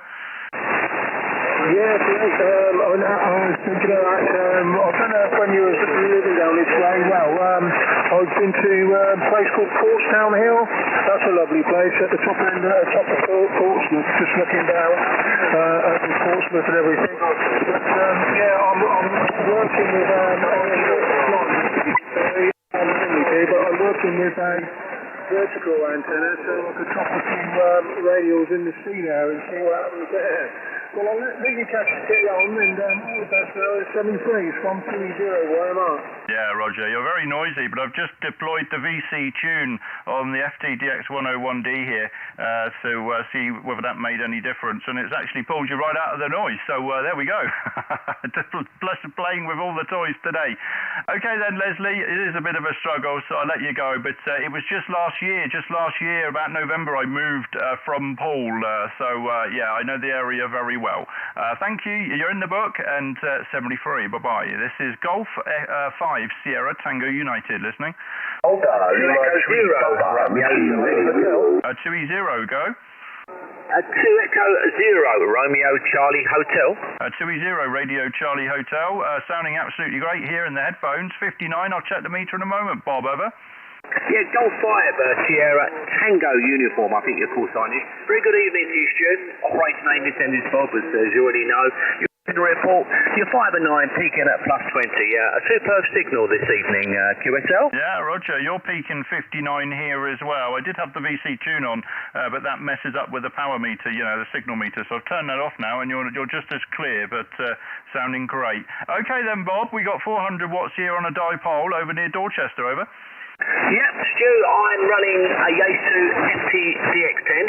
Yeah, great. I was thinking of that. I don't know when you were living down this way. Well, I've been to a place called Portsdown Hill. That's a lovely place at the top end, top of Portsmouth, just looking down at Portsmouth and everything. But yeah, I'm working with but I'm working with a vertical antenna, so I could drop a few radios in the sea there and see what happens there. Well, I'll let you catch it on, and all the best now. It's 73, it's 130, YMR. Yeah, Roger, you're very noisy, but I've just deployed the VC tune on the FTDX 101D here to see whether that made any difference, and it's actually pulled you right out of the noise, so there we go. Plus playing with all the toys today. Okay then, Leslie, it is a bit of a struggle, so I'll let you go, but it was just last year, about November, I moved from Poole, so yeah, I know the area very well. Thank you. You're in the book, and 73. Bye-bye. This is Golf 5 Sierra Tango United listening. 2E0, go. 2 Echo 0 Romeo Charlie Hotel. 2E0 Radio Charlie Hotel. Sounding absolutely great here in the headphones. 59. I'll check the meter in a moment. Bob, over. Yeah, Golf 5 Sierra Tango Uniform, I think your call sign is. Very good evening to you, Stuart. Operator name is Dennis Bob, as you already know. You're in the report, you're 5 and 9, peaking at plus 20. A superb signal this evening, QSL. Yeah, Roger, you're peaking 59 here as well. I did have the VC tune on, but that messes up with the power meter, you know, the signal meter. So I've turned that off now, and you're just as clear, but sounding great. Okay then, Bob, we got 400 watts here on a dipole over near Dorchester, over. Yep, Stu, I'm running a Yaesu FTDX10,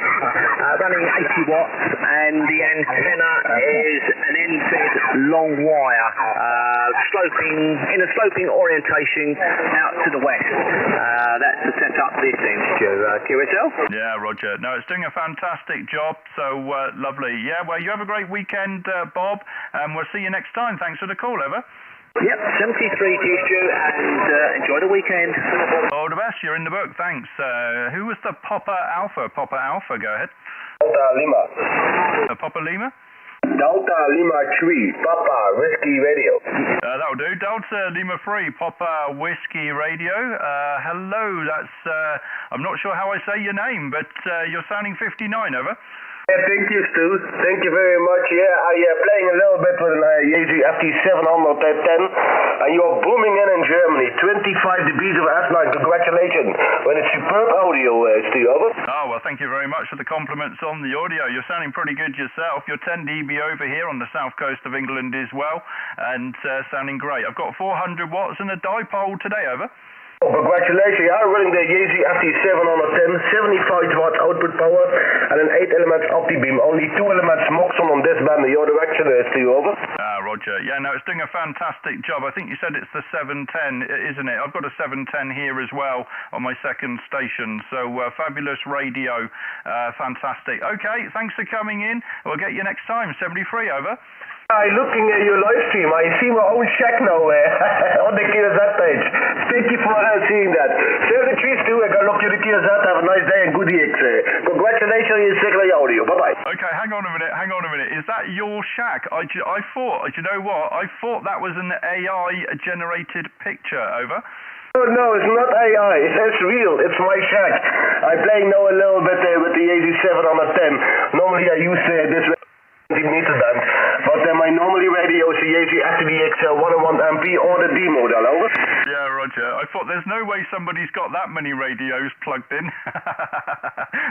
running 80 watts, and the antenna is an end-fed long wire, in a sloping orientation out to the west. That's the setup this end, Stu. QSL? Yeah, Roger. No, it's doing a fantastic job, so lovely. Yeah, well, you have a great weekend, Bob, and we'll see you next time. Thanks for the call, over. Yep, 73 to you, Stu, and enjoy the weekend. All the best, you're in the book, thanks. Who was the Papa Alpha? Papa Alpha, go ahead. Delta Lima. Papa Lima? Delta Lima 3, Papa Whiskey Radio. That'll do. Delta Lima 3, Papa Whiskey Radio. Hello, that's, I'm not sure how I say your name, but you're sounding 59, over. Yeah, thank you, Stu. Thank you very much. Yeah, I'm playing a little bit with an Yaesu FT710, and you're booming in Germany. 25 dBs of F9. Congratulations. When it's superb audio, Stu, over. Oh, well, thank you very much for the compliments on the audio. You're sounding pretty good yourself. You're 10 dB over here on the south coast of England as well, and sounding great. I've got 400 watts and a dipole today, over. Oh, congratulations. I'm running the Yaesu FT710, 75 watts output power, and an 8 elements opti-beam. Only 2 elements Moxon on this band in your direction, Stu, over. Roger. Yeah, no, it's doing a fantastic job. I think you said it's the 710, isn't it? I've got a 710 here as well on my second station. So fabulous radio, fantastic. Okay, thanks for coming in. We'll get you next time. 73, over. Hi, looking at your live stream, I see my own shack now on the KSZ page. Thank you for seeing that. 73 Stu, I got look at the KSZ. Have a nice day and good week. Congratulations on your second audio. Bye-bye. Okay, hang on a minute. Is that your shack? I thought, you know what? I thought that was an AI-generated picture, over. Oh, no, it's not AI. It's real. It's my shack. I'm playing now a little bit with the 87 on the 10. Normally I use this meter band, but my normally radio is the FTDX 101 MP or the D model, over. Yeah, Roger. I thought there's no way somebody's got that many radios plugged in.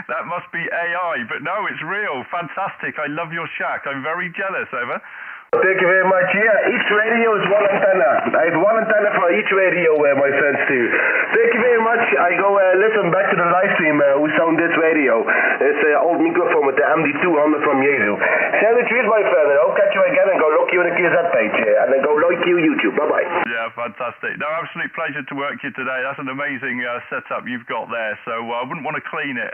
That must be AI, but no, it's real. Fantastic. I love your shack. I'm very jealous, over. Thank you very much. Yeah, each radio is one antenna. I have one antenna for each radio, my friends do. Thank you very much. I go listen back to the live stream who sound this radio. It's an old microphone with the MD2 on it from Jesu. Send the truth, my friend, and I'll catch you again and go look you on the KZ page, and then go like you YouTube. Bye-bye. Yeah, fantastic. No, absolute pleasure to work you today. That's an amazing setup you've got there, so I wouldn't want to clean it.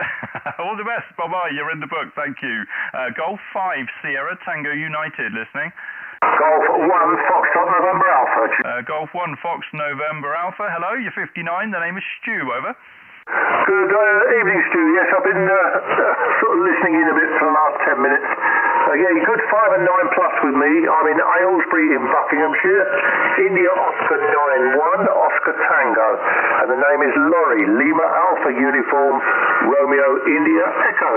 All the best. Bye-bye. You're in the book. Thank you. Golf 5 Sierra Tango United listening. Golf 1 Foxtrot November Alpha. Golf 1 Fox November Alpha. Hello, you're 59. The name is Stu, over. Good evening, Stu. Yes, I've been sort of listening in a bit for the last 10 minutes. Yeah, good 5 and 9 plus with me. I'm in Aylesbury in Buckinghamshire. India Oscar 91 Oscar Tango. And the name is Laurie, Lima Alpha Uniform, Romeo India Echo.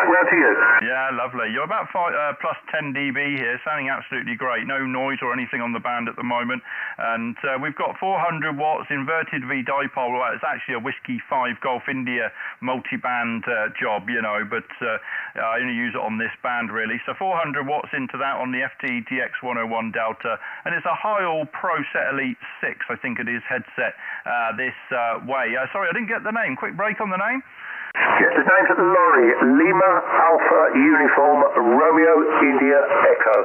Back round to you. Yeah, lovely. You're about plus 10 dB here, sounding absolutely great. No noise or anything on the band at the moment. And we've got 400 watts inverted V dipole. Well, it's actually a Whiskey 5 Golf India multi-band job, you know, but I only use it on this band really. So 400 watts into that on the FTDX 101 Delta, and it's a Heil Pro Set Elite 6, I think it is, headset this way. Sorry, I didn't get the name. Quick break on the name. Yes, the name's Laurie, Lima Alpha Uniform, Romeo India Echo.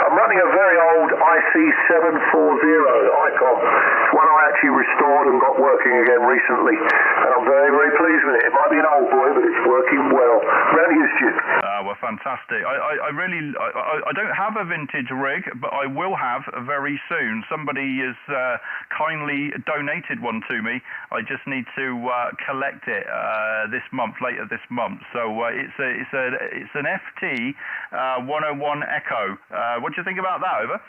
I'm running a very old IC740 Icon. It's one I actually restored and got working again recently, and I'm very, very pleased with it. It might be an old boy, but it's working well. Round to you, Stu. Well, fantastic. I don't have a vintage rig, but I will have very soon. Somebody has kindly donated one to me. I just need to collect it later this month. So it's an FT 101 Echo. What do you think about that, over?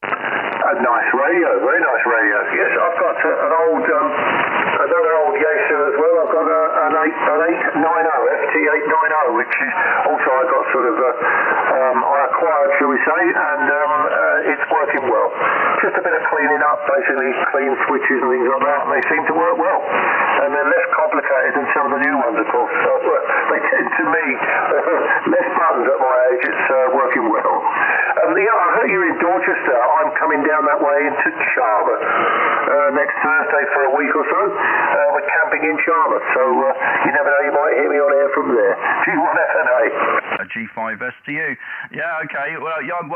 A nice radio, very nice radio. Yes, I've got another old Yaesu as well. I've got an 890, FT890, which is also I got sort of, I acquired, shall we say, and it's working well. Just a bit of cleaning up, basically, clean switches and things like that, and they seem to work well. And they're less complicated than some of the new ones, of course. So they tend to me, less buttons at my age, it's working well. Yeah, I heard you're in Dorchester. I'm coming down that way into Charlotte next Thursday for a week or so. We're camping in Charlotte, so you never know, you might hear me on air from there. G1FNA. A G5STU. Yeah, okay. Well, yeah, I'm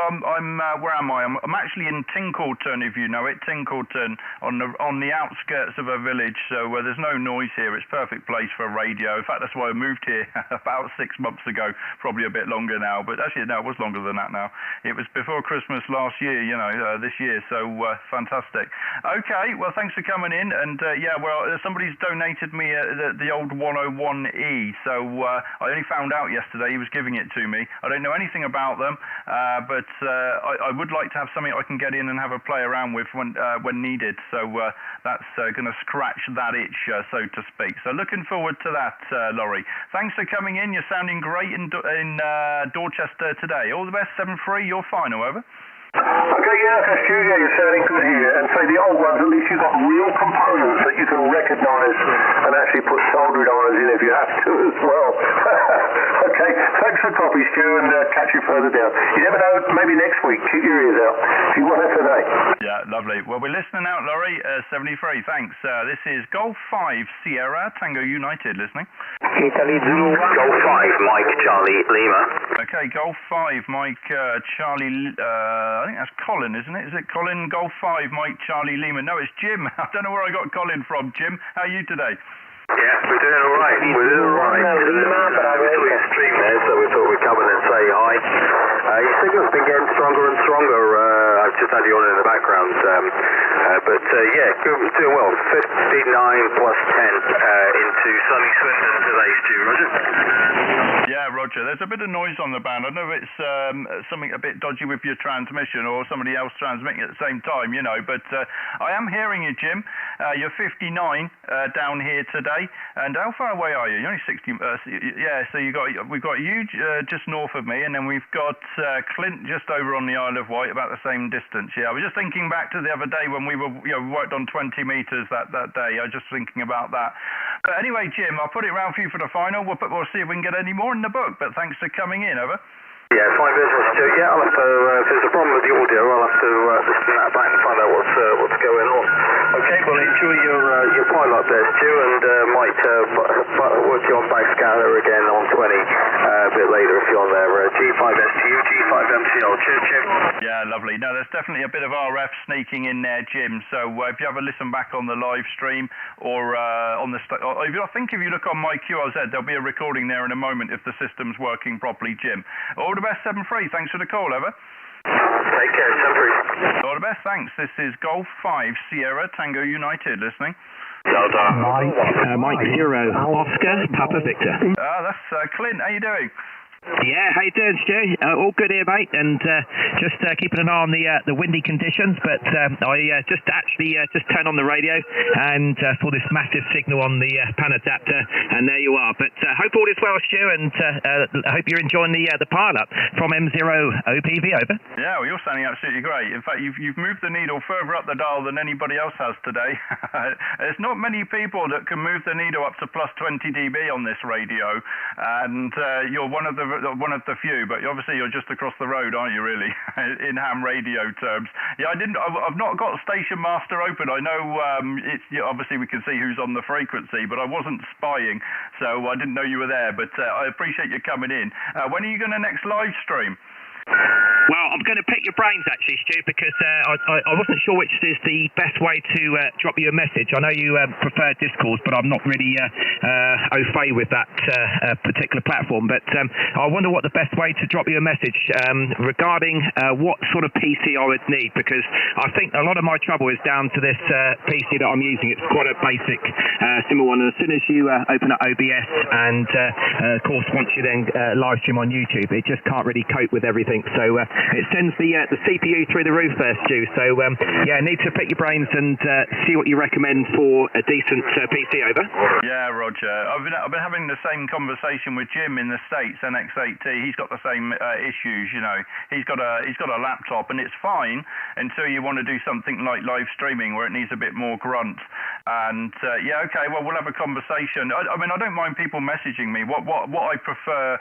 where am I? I'm actually in Tinkleton, if you know it. Tinkleton, on the outskirts of a village, so there's no noise here. It's a perfect place for a radio. In fact, that's why I moved here about 6 months ago. Probably a bit longer now, but actually, no, it was longer than that now. It was before Christmas last year, you know, this year, so fantastic. Okay, well, thanks for coming in, and yeah, well, somebody's donated me the old 101E, so I only found out yesterday he was giving it to me. I don't know anything about them, but I would like to have something I can get in and have a play around with when needed, so that's going to scratch that itch, so to speak. So looking forward to that, Laurie. Thanks for coming in. You're sounding great in Dorchester today. All the best. 7-3, you're fine, however. Okay, yeah, Studio, you're sounding good here. And say the old ones, at least you've got real components that you can recognise and actually put soldering irons in if you have to as well. Okay, thanks for the copy, Stu, and catch you further down. You never know, maybe next week. Keep your ears out. If you want it today. Yeah, lovely. Well, we're listening out, Laurie, 73, thanks. This is Golf 5 Sierra Tango United listening. Italy Zulu 1. Golf 5 Mike Charlie Lima. Okay, Golf 5 Mike Charlie, I think that's Colin, isn't it? Is it Colin? Golf 5 Mike Charlie Lima. No, it's Jim. I don't know where I got Colin from. Jim, how are you today? Yeah, we're doing all right. We're doing all right. We're doing stream there, so we thought we'd come in and say hi. Your signal's been getting stronger and stronger. I've just had you on in the background. But yeah, doing well. 59 plus 10 into sunny Swindon today, Stu. Roger? Yeah, Roger. There's a bit of noise on the band. I don't know if it's something a bit dodgy with your transmission or somebody else transmitting at the same time, you know. But I am hearing you, Jim. You're 59 down here today. And how far away are you? You're only 60. Yeah, so we've got you just north of me, and then we've got Clint just over on the Isle of Wight, about the same distance. Yeah, I was just thinking back to the other day when we were, we worked on 20 metres that day. I was just thinking about that. But anyway, Jim, I'll put it round for you for the final. We'll see if we can get any more in the book. But thanks for coming in, over. Yeah, fine business, Stu. Yeah, I'll have to, if there's a problem with the audio, I'll have to listen that back and find out what's going on. Okay, well, enjoy your pilot there, Stu, and might work you on backscatter again on 20 a bit later if you're on there. G5STU, G5MCL. Cheers, Jim. Yeah, lovely. No, there's definitely a bit of RF sneaking in there, Jim. So if you have a listen back on the live stream or on the... I think if you look on my QRZ, there'll be a recording there in a moment if the system's working properly, Jim. All the best, 7-3. Thanks for the call, over. Take care, 7-3. All the best, thanks. This is Golf 5 Sierra Tango United listening. Mike 0 Oscar Papa Victor. That's Clint. How you doing? Yeah, how you doing, Stu? All good here, mate, and just keeping an eye on the windy conditions, but I just turned on the radio and saw this massive signal on the pan adapter, and there you are. But hope all is well, Stu, and I hope you're enjoying the pilot from M0 OPV, over. Yeah, well, you're sounding absolutely great. In fact, you've moved the needle further up the dial than anybody else has today. There's not many people that can move the needle up to plus 20 dB on this radio, and you're one of the few, but obviously you're just across the road, aren't you, really, in ham radio terms? Yeah, I've not got Station Master open. I know obviously we can see who's on the frequency, but I wasn't spying, so I didn't know you were there, but I appreciate you coming in. When are you going to next live stream? Well, I'm going to pick your brains, actually, Stu, because I wasn't sure which is the best way to drop you a message. I know you prefer Discord, but I'm not really au fait with that particular platform. But I wonder what the best way to drop you a message regarding what sort of PC I would need, because I think a lot of my trouble is down to this PC that I'm using. It's quite a basic, simple one. And as soon as you open up OBS and, of course, once you then live stream on YouTube, it just can't really cope with everything. So it sends the CPU through the roof there, Stu. So yeah, need to pick your brains and see what you recommend for a decent PC, over. Yeah, Roger. I've been having the same conversation with Jim in the States, NX8T. He's got the same issues, you know. He's got a laptop, and it's fine until you want to do something like live streaming where it needs a bit more grunt. And yeah, okay, well, we'll have a conversation. I mean, I don't mind people messaging me. What I prefer,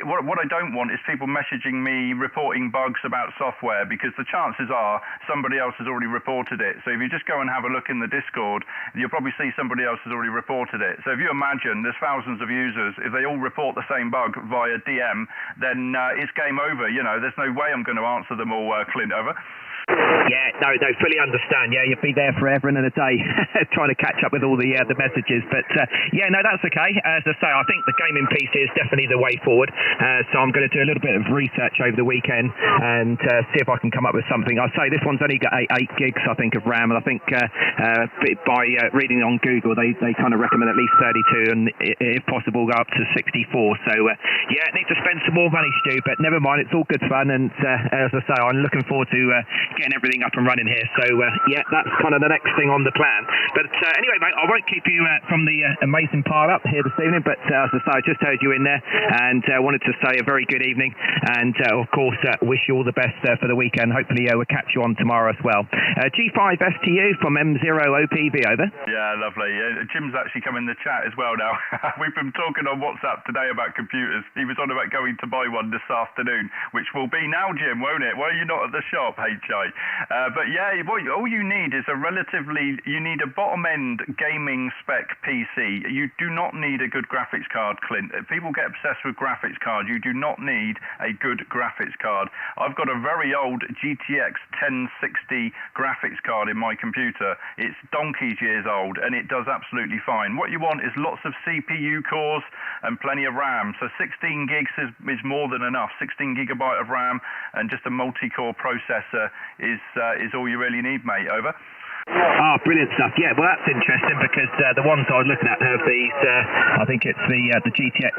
what I don't want is people messaging me reporting bugs about software, because the chances are somebody else has already reported it. So if you just go and have a look in the Discord, you'll probably see somebody else has already reported it. So if you imagine there's thousands of users, if they all report the same bug via DM, then it's game over. You know, there's no way I'm going to answer them all, Clint, over. Yeah, no, fully understand. Yeah, you'd be there forever and a day trying to catch up with all the messages. But yeah, no, that's okay. As I say, I think the gaming PC is definitely the way forward. So I'm going to do a little bit of research over the weekend and see if I can come up with something. I'll say this one's only got 8 gigs, I think, of RAM, and I think by reading on Google, they kind of recommend at least 32, and if possible, go up to 64. So yeah, need to spend some more money, Stu. But never mind, it's all good fun. And as I say, I'm looking forward to getting everything up and running here. So yeah, that's kind of the next thing on the plan. But anyway, mate, I won't keep you from the amazing pile up here this evening, but as I say, I just heard you in there and wanted to say a very good evening, and of course wish you all the best for the weekend. Hopefully we'll catch you on tomorrow as well. G5STU from M0 OPV, over. Yeah, lovely. Jim's actually come in the chat as well now. We've been talking on WhatsApp today about computers. He was on about going to buy one this afternoon, which will be now, Jim, won't it? Why are you not at the shop, HI? right. But yeah, all you need is you need a bottom-end gaming spec PC. You do not need a good graphics card, Clint. People get obsessed with graphics cards. You do not need a good graphics card. I've got a very old GTX 1060 graphics card in my computer. It's donkey's years old, and it does absolutely fine. What you want is lots of CPU cores and plenty of RAM. So 16 gigs is more than enough. 16 gigabyte of RAM and just a multi-core processor is all you really need, mate. Over. Oh, brilliant stuff. Yeah, well, that's interesting because the ones I was looking at have these, I think it's the GTX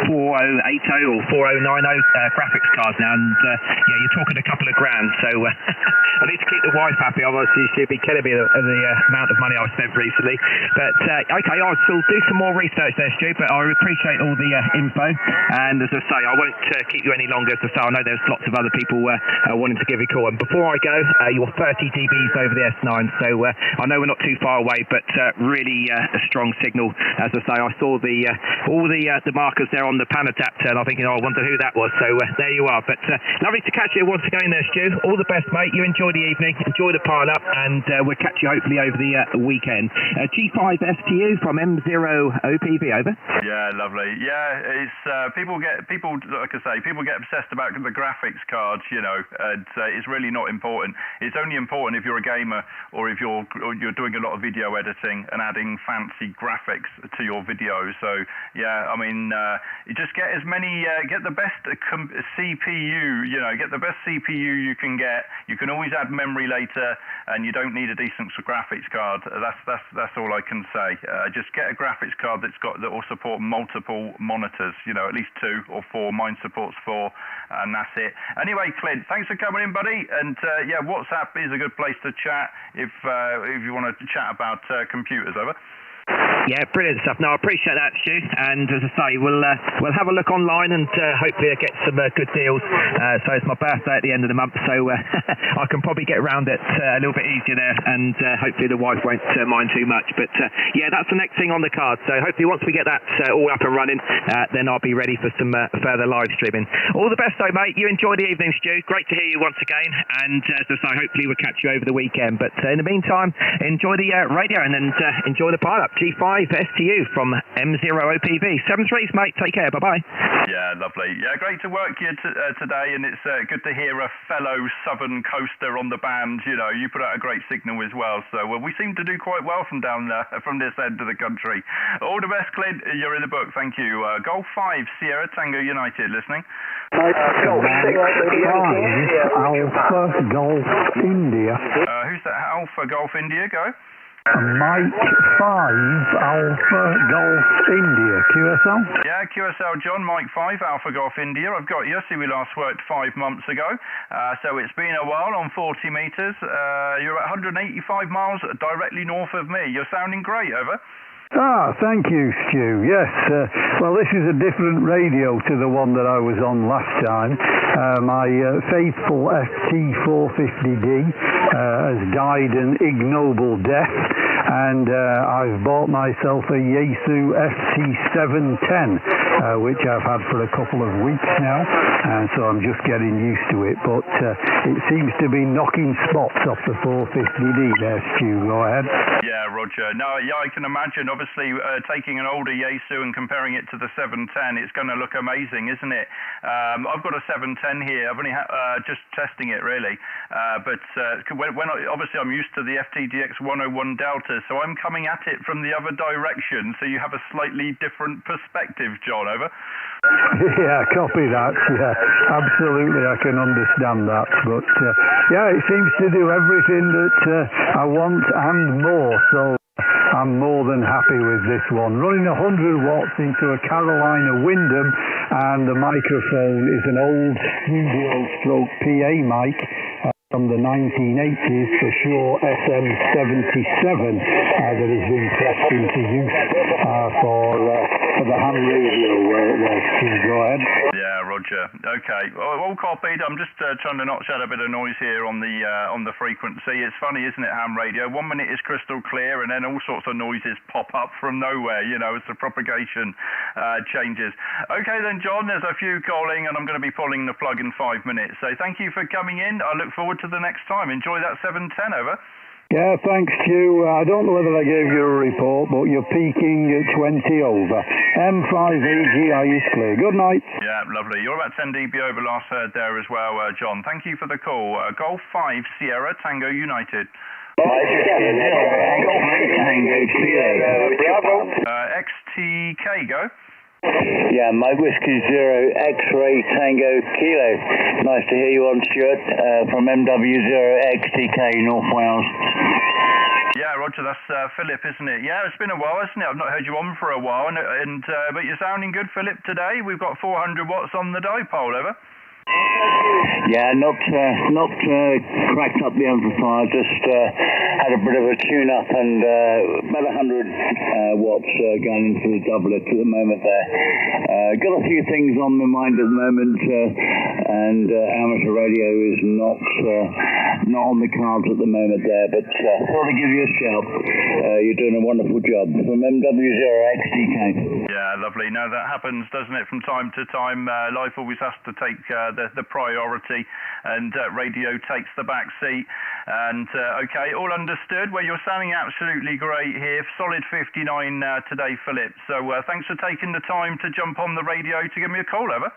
4080 or 4090 graphics cards now, and yeah, you're talking a couple of grand, so I need to keep the wife happy. Obviously, she'd be killing me the amount of money I've spent recently. But, okay, I'll still do some more research there, Stu, but I appreciate all the info, and as I say, I won't keep you any longer, as I say, I know there's lots of other people wanting to give you a call, and before I go, you're 30 dBs over the S9, so I know we're not too far away, but really a strong signal. As I say, I saw all the markers there on the pan adapter, and I'm thinking, I wonder who that was. So there you are. But lovely to catch you once again there, Stu. All the best, mate. You enjoy the evening, enjoy the pile-up, and we'll catch you hopefully over the weekend. G5STU from M0OPV, over. Yeah, lovely. Yeah, it's people like I say, people get obsessed about the graphics cards, you know, and it's really not important. It's only important if you're a gamer or if you're doing a lot of video editing and adding fancy graphics to your videos. So yeah, I mean, you just get as many, get the best CPU, you know, get the best CPU you can get. You can always add memory later, and you don't need a decent graphics card. That's all I can say. Just get a graphics card that will support multiple monitors. You know, at least 2 or 4. Mine supports 4, and that's it. Anyway, Clint, thanks for coming in, buddy. And yeah, WhatsApp is a good place to chat if you want to chat about computers. Over. Yeah, brilliant stuff. No, I appreciate that, Stu. And as I say, we'll have a look online and hopefully get some good deals. So it's my birthday at the end of the month, so I can probably get around it a little bit easier there, and hopefully the wife won't mind too much. But yeah, that's the next thing on the card. So hopefully once we get that all up and running, then I'll be ready for some further live streaming. All the best though, mate. You enjoy the evening, Stu. Great to hear you once again. And as I say, hopefully we'll catch you over the weekend. But in the meantime, enjoy the radio and enjoy the pile-up. G5STU from M0OPV. 7-3s, mate. Take care. Bye-bye. Yeah, lovely. Yeah, great to work here today, and it's good to hear a fellow Southern coaster on the band. You know, you put out a great signal as well, so we seem to do quite well from down there, from this end of the country. All the best, Clint. You're in the book. Thank you. Golf 5, Sierra Tango United, listening. Golf 6, Alpha Golf India. Who's that? Alpha Golf India, go. Mike 5 Alpha Golf India, QSL? Yeah, QSL John, Mike 5 Alpha Golf India. I've got you. See, we last worked 5 months ago. So it's been a while on 40 metres. You're at 185 miles directly north of me. You're sounding great, over. Ah, thank you, Stu. Yes, well, this is a different radio to the one that I was on last time. My faithful FT450D has died an ignoble death, and I've bought myself a Yaesu FT710, which I've had for a couple of weeks now, and so I'm just getting used to it. But it seems to be knocking spots off the 450D there, Stu. Go ahead. Yeah, Roger. No, yeah, I can imagine. Obviously, taking an older Yaesu and comparing it to the 710, it's going to look amazing, isn't it? I've got a 710 here. I've only just testing it, really. But obviously, I'm used to the FTDX 101 Delta, so I'm coming at it from the other direction, so you have a slightly different perspective, John, over. Yeah, copy that. Yeah, absolutely, I can understand that. But yeah, it seems to do everything that I want and more, so I'm more than happy with this one. Running 100 watts into a Carolina Windham, and the microphone is an old studio PA mic from the 1980s, the Shure SM77, that has been pressed into use for the ham radio. Go ahead. Yeah, Roger. Roger. Okay. All copied. I'm just trying to not shed a bit of noise here on the frequency. It's funny, isn't it, ham radio? 1 minute is crystal clear, and then all sorts of noises pop up from nowhere, you know, as the propagation changes. Okay then, John, there's a few calling, and I'm going to be pulling the plug in 5 minutes. So thank you for coming in. I look forward to the next time. Enjoy that 710, over. Yeah, thanks, Stu. I don't know whether I gave you a report, but you're peaking at 20 over. M5EGI is clear. Good night. Yeah, lovely. You're about 10 dB over last heard there as well, John. Thank you for the call. Golf 5 Sierra Tango United. XTK, go. Yeah, my Whiskey Zero X-Ray Tango Kilo. Nice to hear you on, Stuart, from MW0XTK, North Wales. Yeah, Roger, that's Philip, isn't it? Yeah, it's been a while, isn't it? I've not heard you on for a while, but you're sounding good, Philip, today. We've got 400 watts on the dipole, over. Yeah, not cracked up the amplifier, just had a bit of a tune-up and about 100 watts going into the doublet at the moment there. Got a few things on my mind at the moment, and amateur radio is not on the cards at the moment there, but thought I'd give you a shout. You're doing a wonderful job from MW0XTK. Yeah, lovely. No, that happens, doesn't it, from time to time. Life always has to take the priority, and radio takes the back seat. And okay, all understood. Well, you're sounding absolutely great here. Solid 59 today, Philip. So thanks for taking the time to jump on the radio to give me a call, over.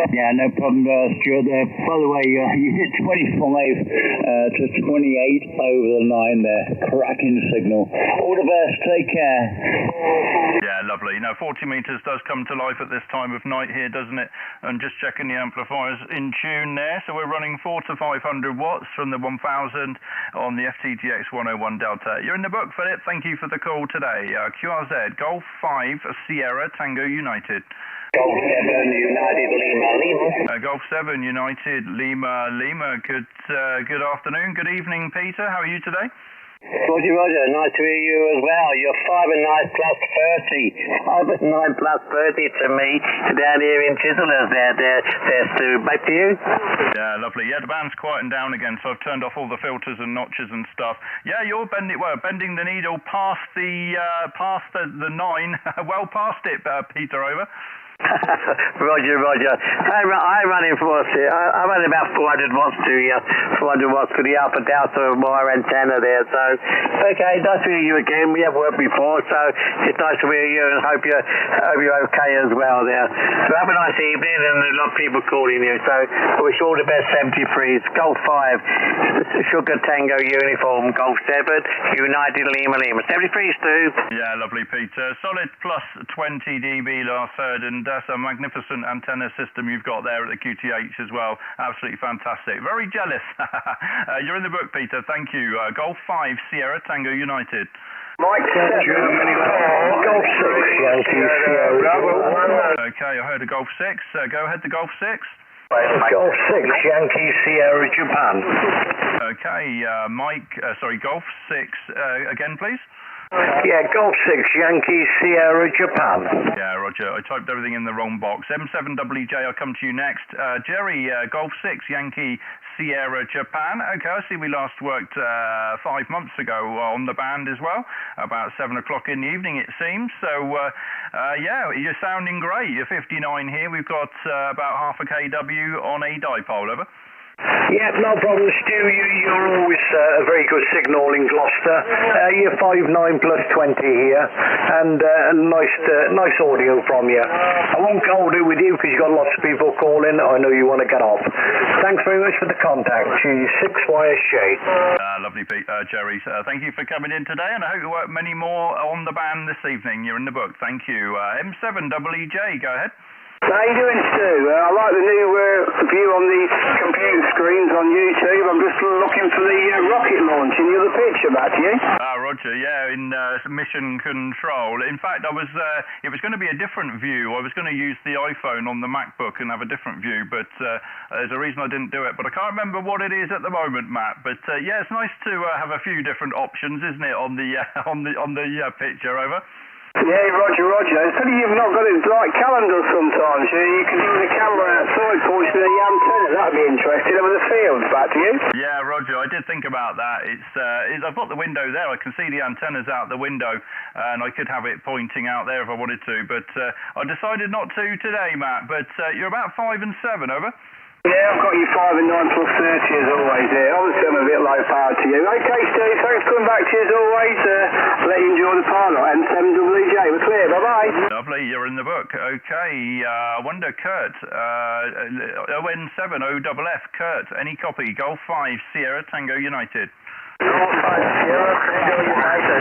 Yeah, no problem, Stuart. By the way, you hit 25 to 28 over the line there. Cracking signal. All the best. Take care. Yeah, lovely. Now, 40 metres does come to life at this time of night here, doesn't it? And just checking the amplifiers in tune there. So we're running 4 to 500 watts from the 1000 on the FTGX 101 Delta. You're in the book, Philip. Thank you for the call today. QRZ, Golf 5 Sierra Tango United. Golf 7 United Lima Lima. Golf 7 United Lima Lima. Good afternoon, good evening, Peter. How are you today? Roger, nice to hear you as well. You're 5 and 9 plus 30. 5 and 9 plus 30 to me down here in Chislehurst there, Stu. Back to you. Yeah, lovely. Yeah, the band's quieting down again, so I've turned off all the filters and notches and stuff. Yeah, you're bending the needle past the 9, well past it, Peter, over. Roger. I run in for I run about 400 watts to you, 400 watts for the Alpha Delta wire antenna there. So, okay, nice to hear you again. We have worked before, so it's nice to hear you, and hope you're okay as well there. So have a nice evening, and a lot of people calling you. So I wish you all the best. 73s, Golf 5, Sugar Tango Uniform, Golf 7, United Lima Lima. 73, Stu. Yeah, lovely, Peter. Solid plus 20 dB last heard, and that's a magnificent antenna system you've got there at the QTH as well. Absolutely fantastic. Very jealous. You're in the book, Peter. Thank you. Golf 5 Sierra Tango United. Mike 7, Golf 6, Yankee Sierra. Okay, I heard a Golf 6. Go ahead to Golf 6. Golf 6, Yankee Sierra Japan. Okay, Golf 6 again, please. Yeah, Golf 6, Yankee Sierra Japan. Yeah, Roger. I typed everything in the wrong box. M7WJ, I'll come to you next. Jerry, Golf 6, Yankee Sierra Japan. Okay, I see we last worked 5 months ago on the band as well, about 7 o'clock in the evening, it seems. So, yeah, you're sounding great. You're 59 here. We've got about half a kW on a dipole, over. Yeah, no problem, Stu. You're always a very good signal in Gloucester. You're 5'9 plus 20 here, and nice audio from you. I won't hold it with you because you've got lots of people calling. I know you want to get off. Thanks very much for the contact. G6YSJ. Lovely, Jerry. Thank you for coming in today, and I hope you work many more on the band this evening. You're in the book. Thank you. M7EJ, go ahead. How you doing, Stu? I like the new view on the computer screens on YouTube. I'm just looking for the rocket launch in the other picture, back to you. Roger, yeah, in mission control. In fact, it was going to be a different view. I was going to use the iPhone on the MacBook and have a different view, but there's a reason I didn't do it. But I can't remember what it is at the moment, Matt. But yeah, it's nice to have a few different options, isn't it, on the picture, over? Yeah, Roger. It's pity you've not got it like calendars sometimes. You can do the camera outside pointing to the antenna. That'd be interesting over the fields. Back to you. Yeah, Roger, I did think about that. I've got the window there. I can see the antennas out the window, and I could have it pointing out there if I wanted to. But I decided not to today, Matt. But you're about 5 and 7, over. Yeah, I've got you 5 and 9 plus 30 as always here. Obviously I'm a bit low power to you. Okay, Steve, thanks for coming back to you as always. Let you enjoy the pilot. M7WJ, we're clear, bye-bye. Lovely, you're in the book. Okay, I wonder, Kurt, ON7OFF, Kurt, any copy? Golf 5, Sierra, Tango United. Golf 5, Sierra, Tango United.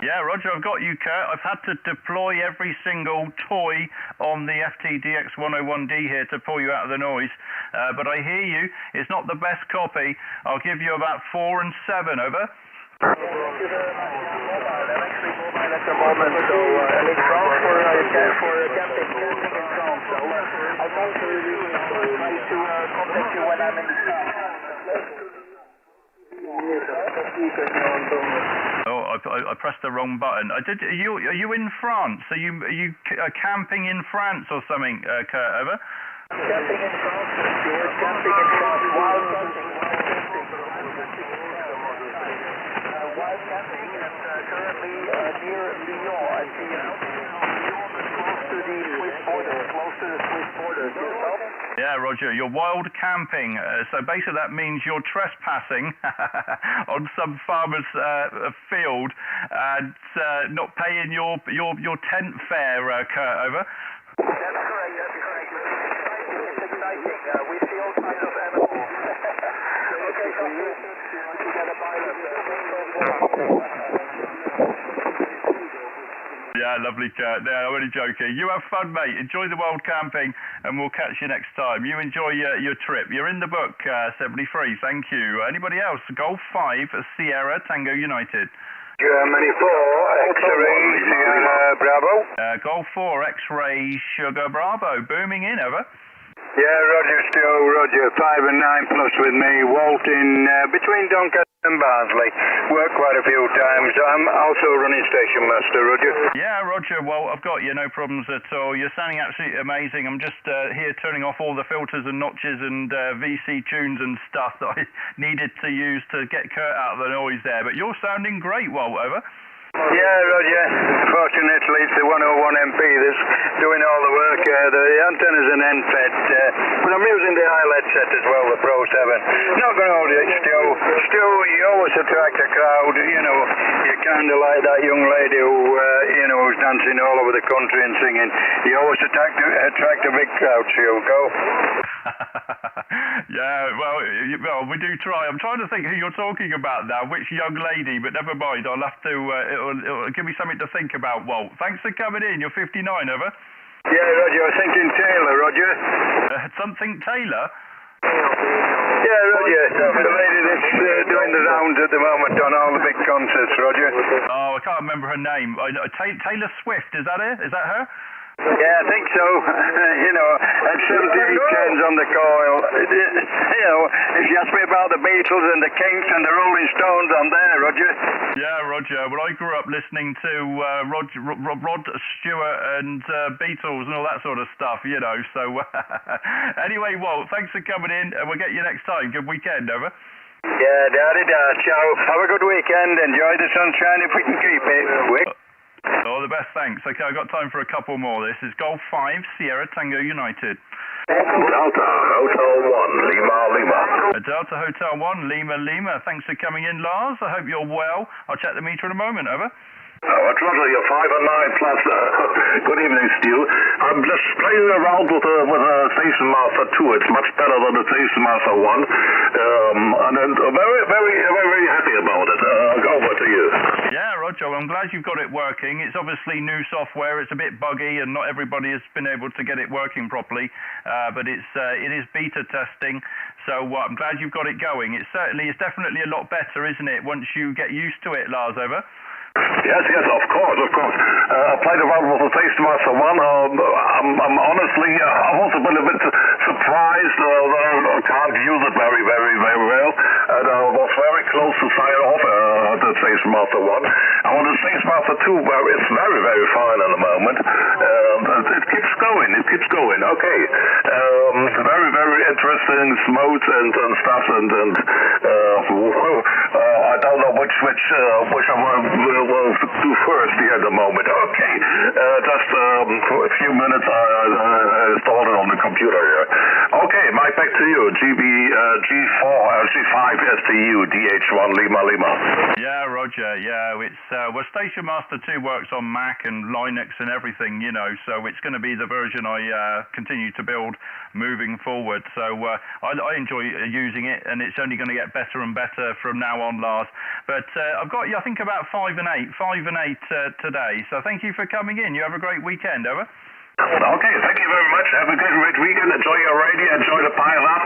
Yeah, Roger, I've got you, Kurt. I've had to deploy every single toy on the FTDX101D here to pull you out of the noise. But I hear you. It's not the best copy. I'll give you about 4 and 7, over. Thank you very much. Mobile. I'm actually mobile at the moment, so it's wrong for camping in France. So I can't really try to contact you when I'm in the car. Oh, I pressed the wrong button. Are you in France? Are you camping in France or something, Kurt? Over. Camping in France, Stuart. Camping in France. Wild camping. Wild camping, and currently near Lyon. I see close to the Swiss border. Yourself? Yeah, Roger, you're wild camping. So basically that means you're trespassing on some farmer's field and not paying your tent fare, Kurt, over. That's correct. It's exciting. We see all kinds of animals. Okay, so you get a pilot. Yeah, lovely, Kurt. No, I'm only joking. You have fun, mate. Enjoy the wild camping, and we'll catch you next time. You enjoy your trip. You're in the book, 73. Thank you. Anybody else? Golf 5, Sierra, Tango United. Germany 4, X-ray, Sierra, Bravo. Golf 4, X-ray, Sugar, Bravo. Booming in, over. Yeah, Roger, still Roger. 5 and 9 plus with me. Walt in between Doncaster and Barnsley. Worked quite a few times. I'm also running station master, Roger. Yeah, Roger. Well, I've got you. No problems at all. You're sounding absolutely amazing. I'm just here turning off all the filters and notches and VC tunes and stuff that I needed to use to get Kurt out of the noise there. But you're sounding great, Walt, over. Yeah, Roger. Fortunately, it's the 101MP that's doing all the work. The antenna's an end-fed, but I'm using the ILED set as well, the Pro 7. Not going to hold it, Stu, you always attract a crowd, you know. You're kind of like that young lady who, who's dancing all over the country and singing. You always attract a big crowd, Stu. Go. Yeah, well, we do try. I'm trying to think who you're talking about now, which young lady, but never mind. I'll have to, it'll give me something to think about, Walt. Thanks for coming in. You're 59, over. Yeah, Roger, I was thinking Taylor, Roger. Something Taylor? Yeah, Roger, the lady that's doing the rounds at the moment on all the big concerts, Roger. Oh, I can't remember her name. Taylor Swift, is that it? Is that her? Yeah, I think so. At 78 turns on the coil. If you ask me about the Beatles and the Kinks and the Rolling Stones, I'm there, Roger. Yeah, Roger. Well, I grew up listening to Rod Stewart and Beatles and all that sort of stuff, So anyway, Walt, thanks for coming in, and we'll get you next time. Good weekend, over. Yeah, da-di-da. Ciao. Have a good weekend. Enjoy the sunshine if we can keep it. All the best, thanks. Okay, I've got time for a couple more. This is Golf 5, Sierra, Tango United. Delta Hotel 1, Lima, Lima. Delta Hotel 1, Lima, Lima. Thanks for coming in, Lars. I hope you're well. I'll check the meter in a moment, over. Roger, you're 5 and 9 plus. Good evening, Stu. I'm just playing around with a Station Master 2. It's much better than the Station Master 1. And I'm very, very, very happy about it. Over to you. Yeah, Roger, I'm glad you've got it working. It's obviously new software. It's a bit buggy, and not everybody has been able to get it working properly. But it is beta testing. So I'm glad you've got it going. It's definitely a lot better, isn't it, once you get used to it, Lars, over? Yes, of course. I played around with the Tastemaster 1. I'm honestly, I was a bit surprised that I can't use it very, very, very well. And I was very close to sign off the Tastemaster 1. And on the Tastemaster 2, well, it's very, very fine at the moment. It keeps going. Okay. Very, very interesting modes and stuff. I don't know which I will do first here at the moment. Okay, just for a few minutes I installed it on the computer here. Okay, Mike, back to you. G5STU, DH1 Lima. Yeah, Roger. Yeah, it's well, Station Master 2 works on Mac and Linux and everything, so it's going to be the version I continue to build moving forward. So I enjoy using it, and it's only going to get better and better from now on, Lars. But I've got you, I think, about 5 and 8 today. So thank you for coming in. You have a great weekend. Over. Okay, thank you very much. Have a great weekend. Enjoy your radio, enjoy the pile up.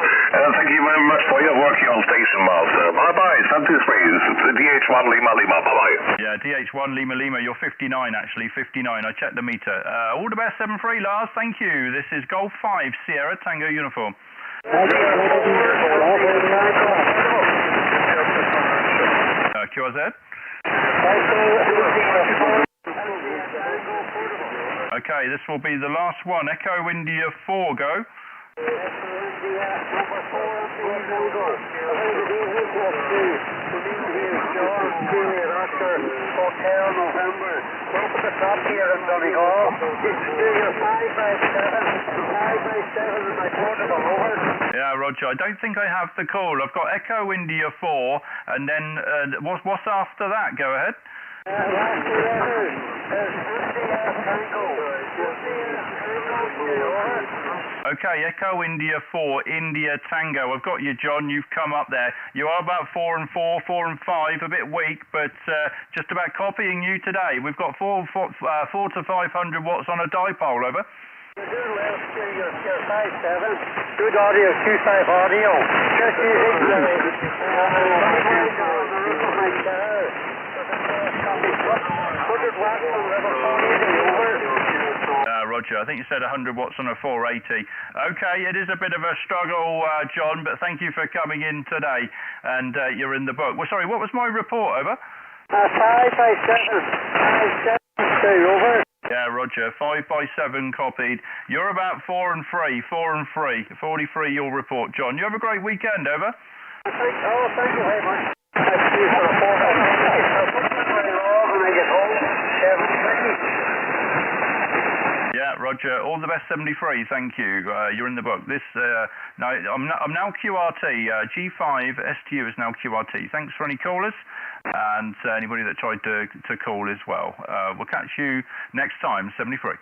Thank you very much for your work here on Station Master. Bye-bye. DH1 Lima. Bye-bye. Yeah, DH1 Lima. You're 59, actually. 59. I checked the meter. All the best, 7-3, Lars. Thank you. This is Golf 5 Sierra Tango Uniform. QRZ? Okay, this will be the last one. Echo India 4, go. Yeah, Roger, I don't think I have the call. I've got Echo India 4, and then what's after that? Go ahead. Okay, Echo India 4, India Tango. I've got you, John. You've come up there. You are about 4 and 4, 4 and 5, a bit weak, but just about copying you today. We've got 4 to 500 watts on a dipole, over. Good audio, Q5 audio. Just using Roger, I think you said 100 watts on a 480. Okay, it is a bit of a struggle, John, but thank you for coming in today, and you're in the book. Well, sorry, what was my report, over? 5x7, 572, over. Yeah, Roger, 5x7 copied. You're about 4 and 3, 43 your report, John. You have a great weekend, over. Thank you very much. Yeah, Roger. All the best, 73. Thank you. You're in the book. This now I'm now QRT. G5STU is now QRT. Thanks for any callers and anybody that tried to call as well. We'll catch you next time. 73.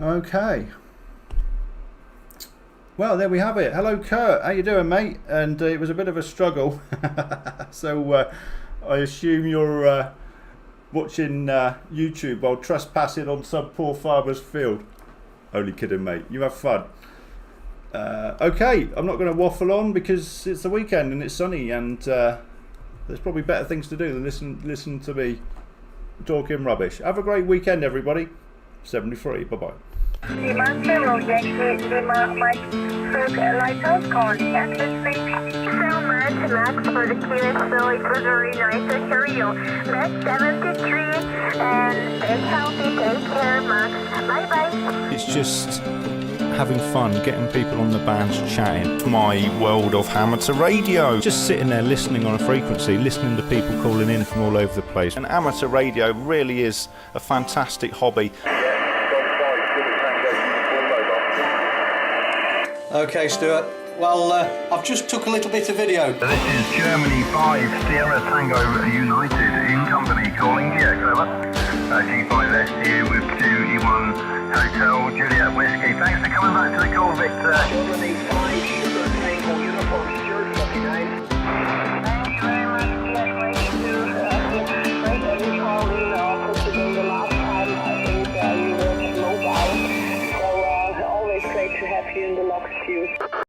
Okay. Well, there we have it. Hello, Kurt. How you doing, mate? And it was a bit of a struggle. So I assume you're watching YouTube while trespassing on some poor farmer's field. Only kidding, mate. You have fun. Okay, I'm not going to waffle on because it's the weekend and it's sunny, and there's probably better things to do than listen to me talking rubbish. Have a great weekend, everybody. 73. Bye-bye. Lima Kilo Yankee Lima Mike Lighthouse calling access free. So much Max for the kids, so it was very nice to hear you. Max 73 and stay healthy, take care, Max. Bye bye. It's just having fun, getting people on the bands chatting. My world of amateur radio. Just sitting there listening on a frequency, listening to people calling in from all over the place. And amateur radio really is a fantastic hobby. Okay, Stuart. Well, I've just took a little bit of video. This is Germany 5 Sierra Tango United in company calling GX, over. G5STU with 2E1 Hotel Juliet Whiskey. Thanks for coming back to the call, Victor. Germany 5 Sugar Tango Uniform Stuart 59. Thank you very much. Yes, ready to break any call in considering the last time I think you were mobile. So always Great to have you in the log, Stu.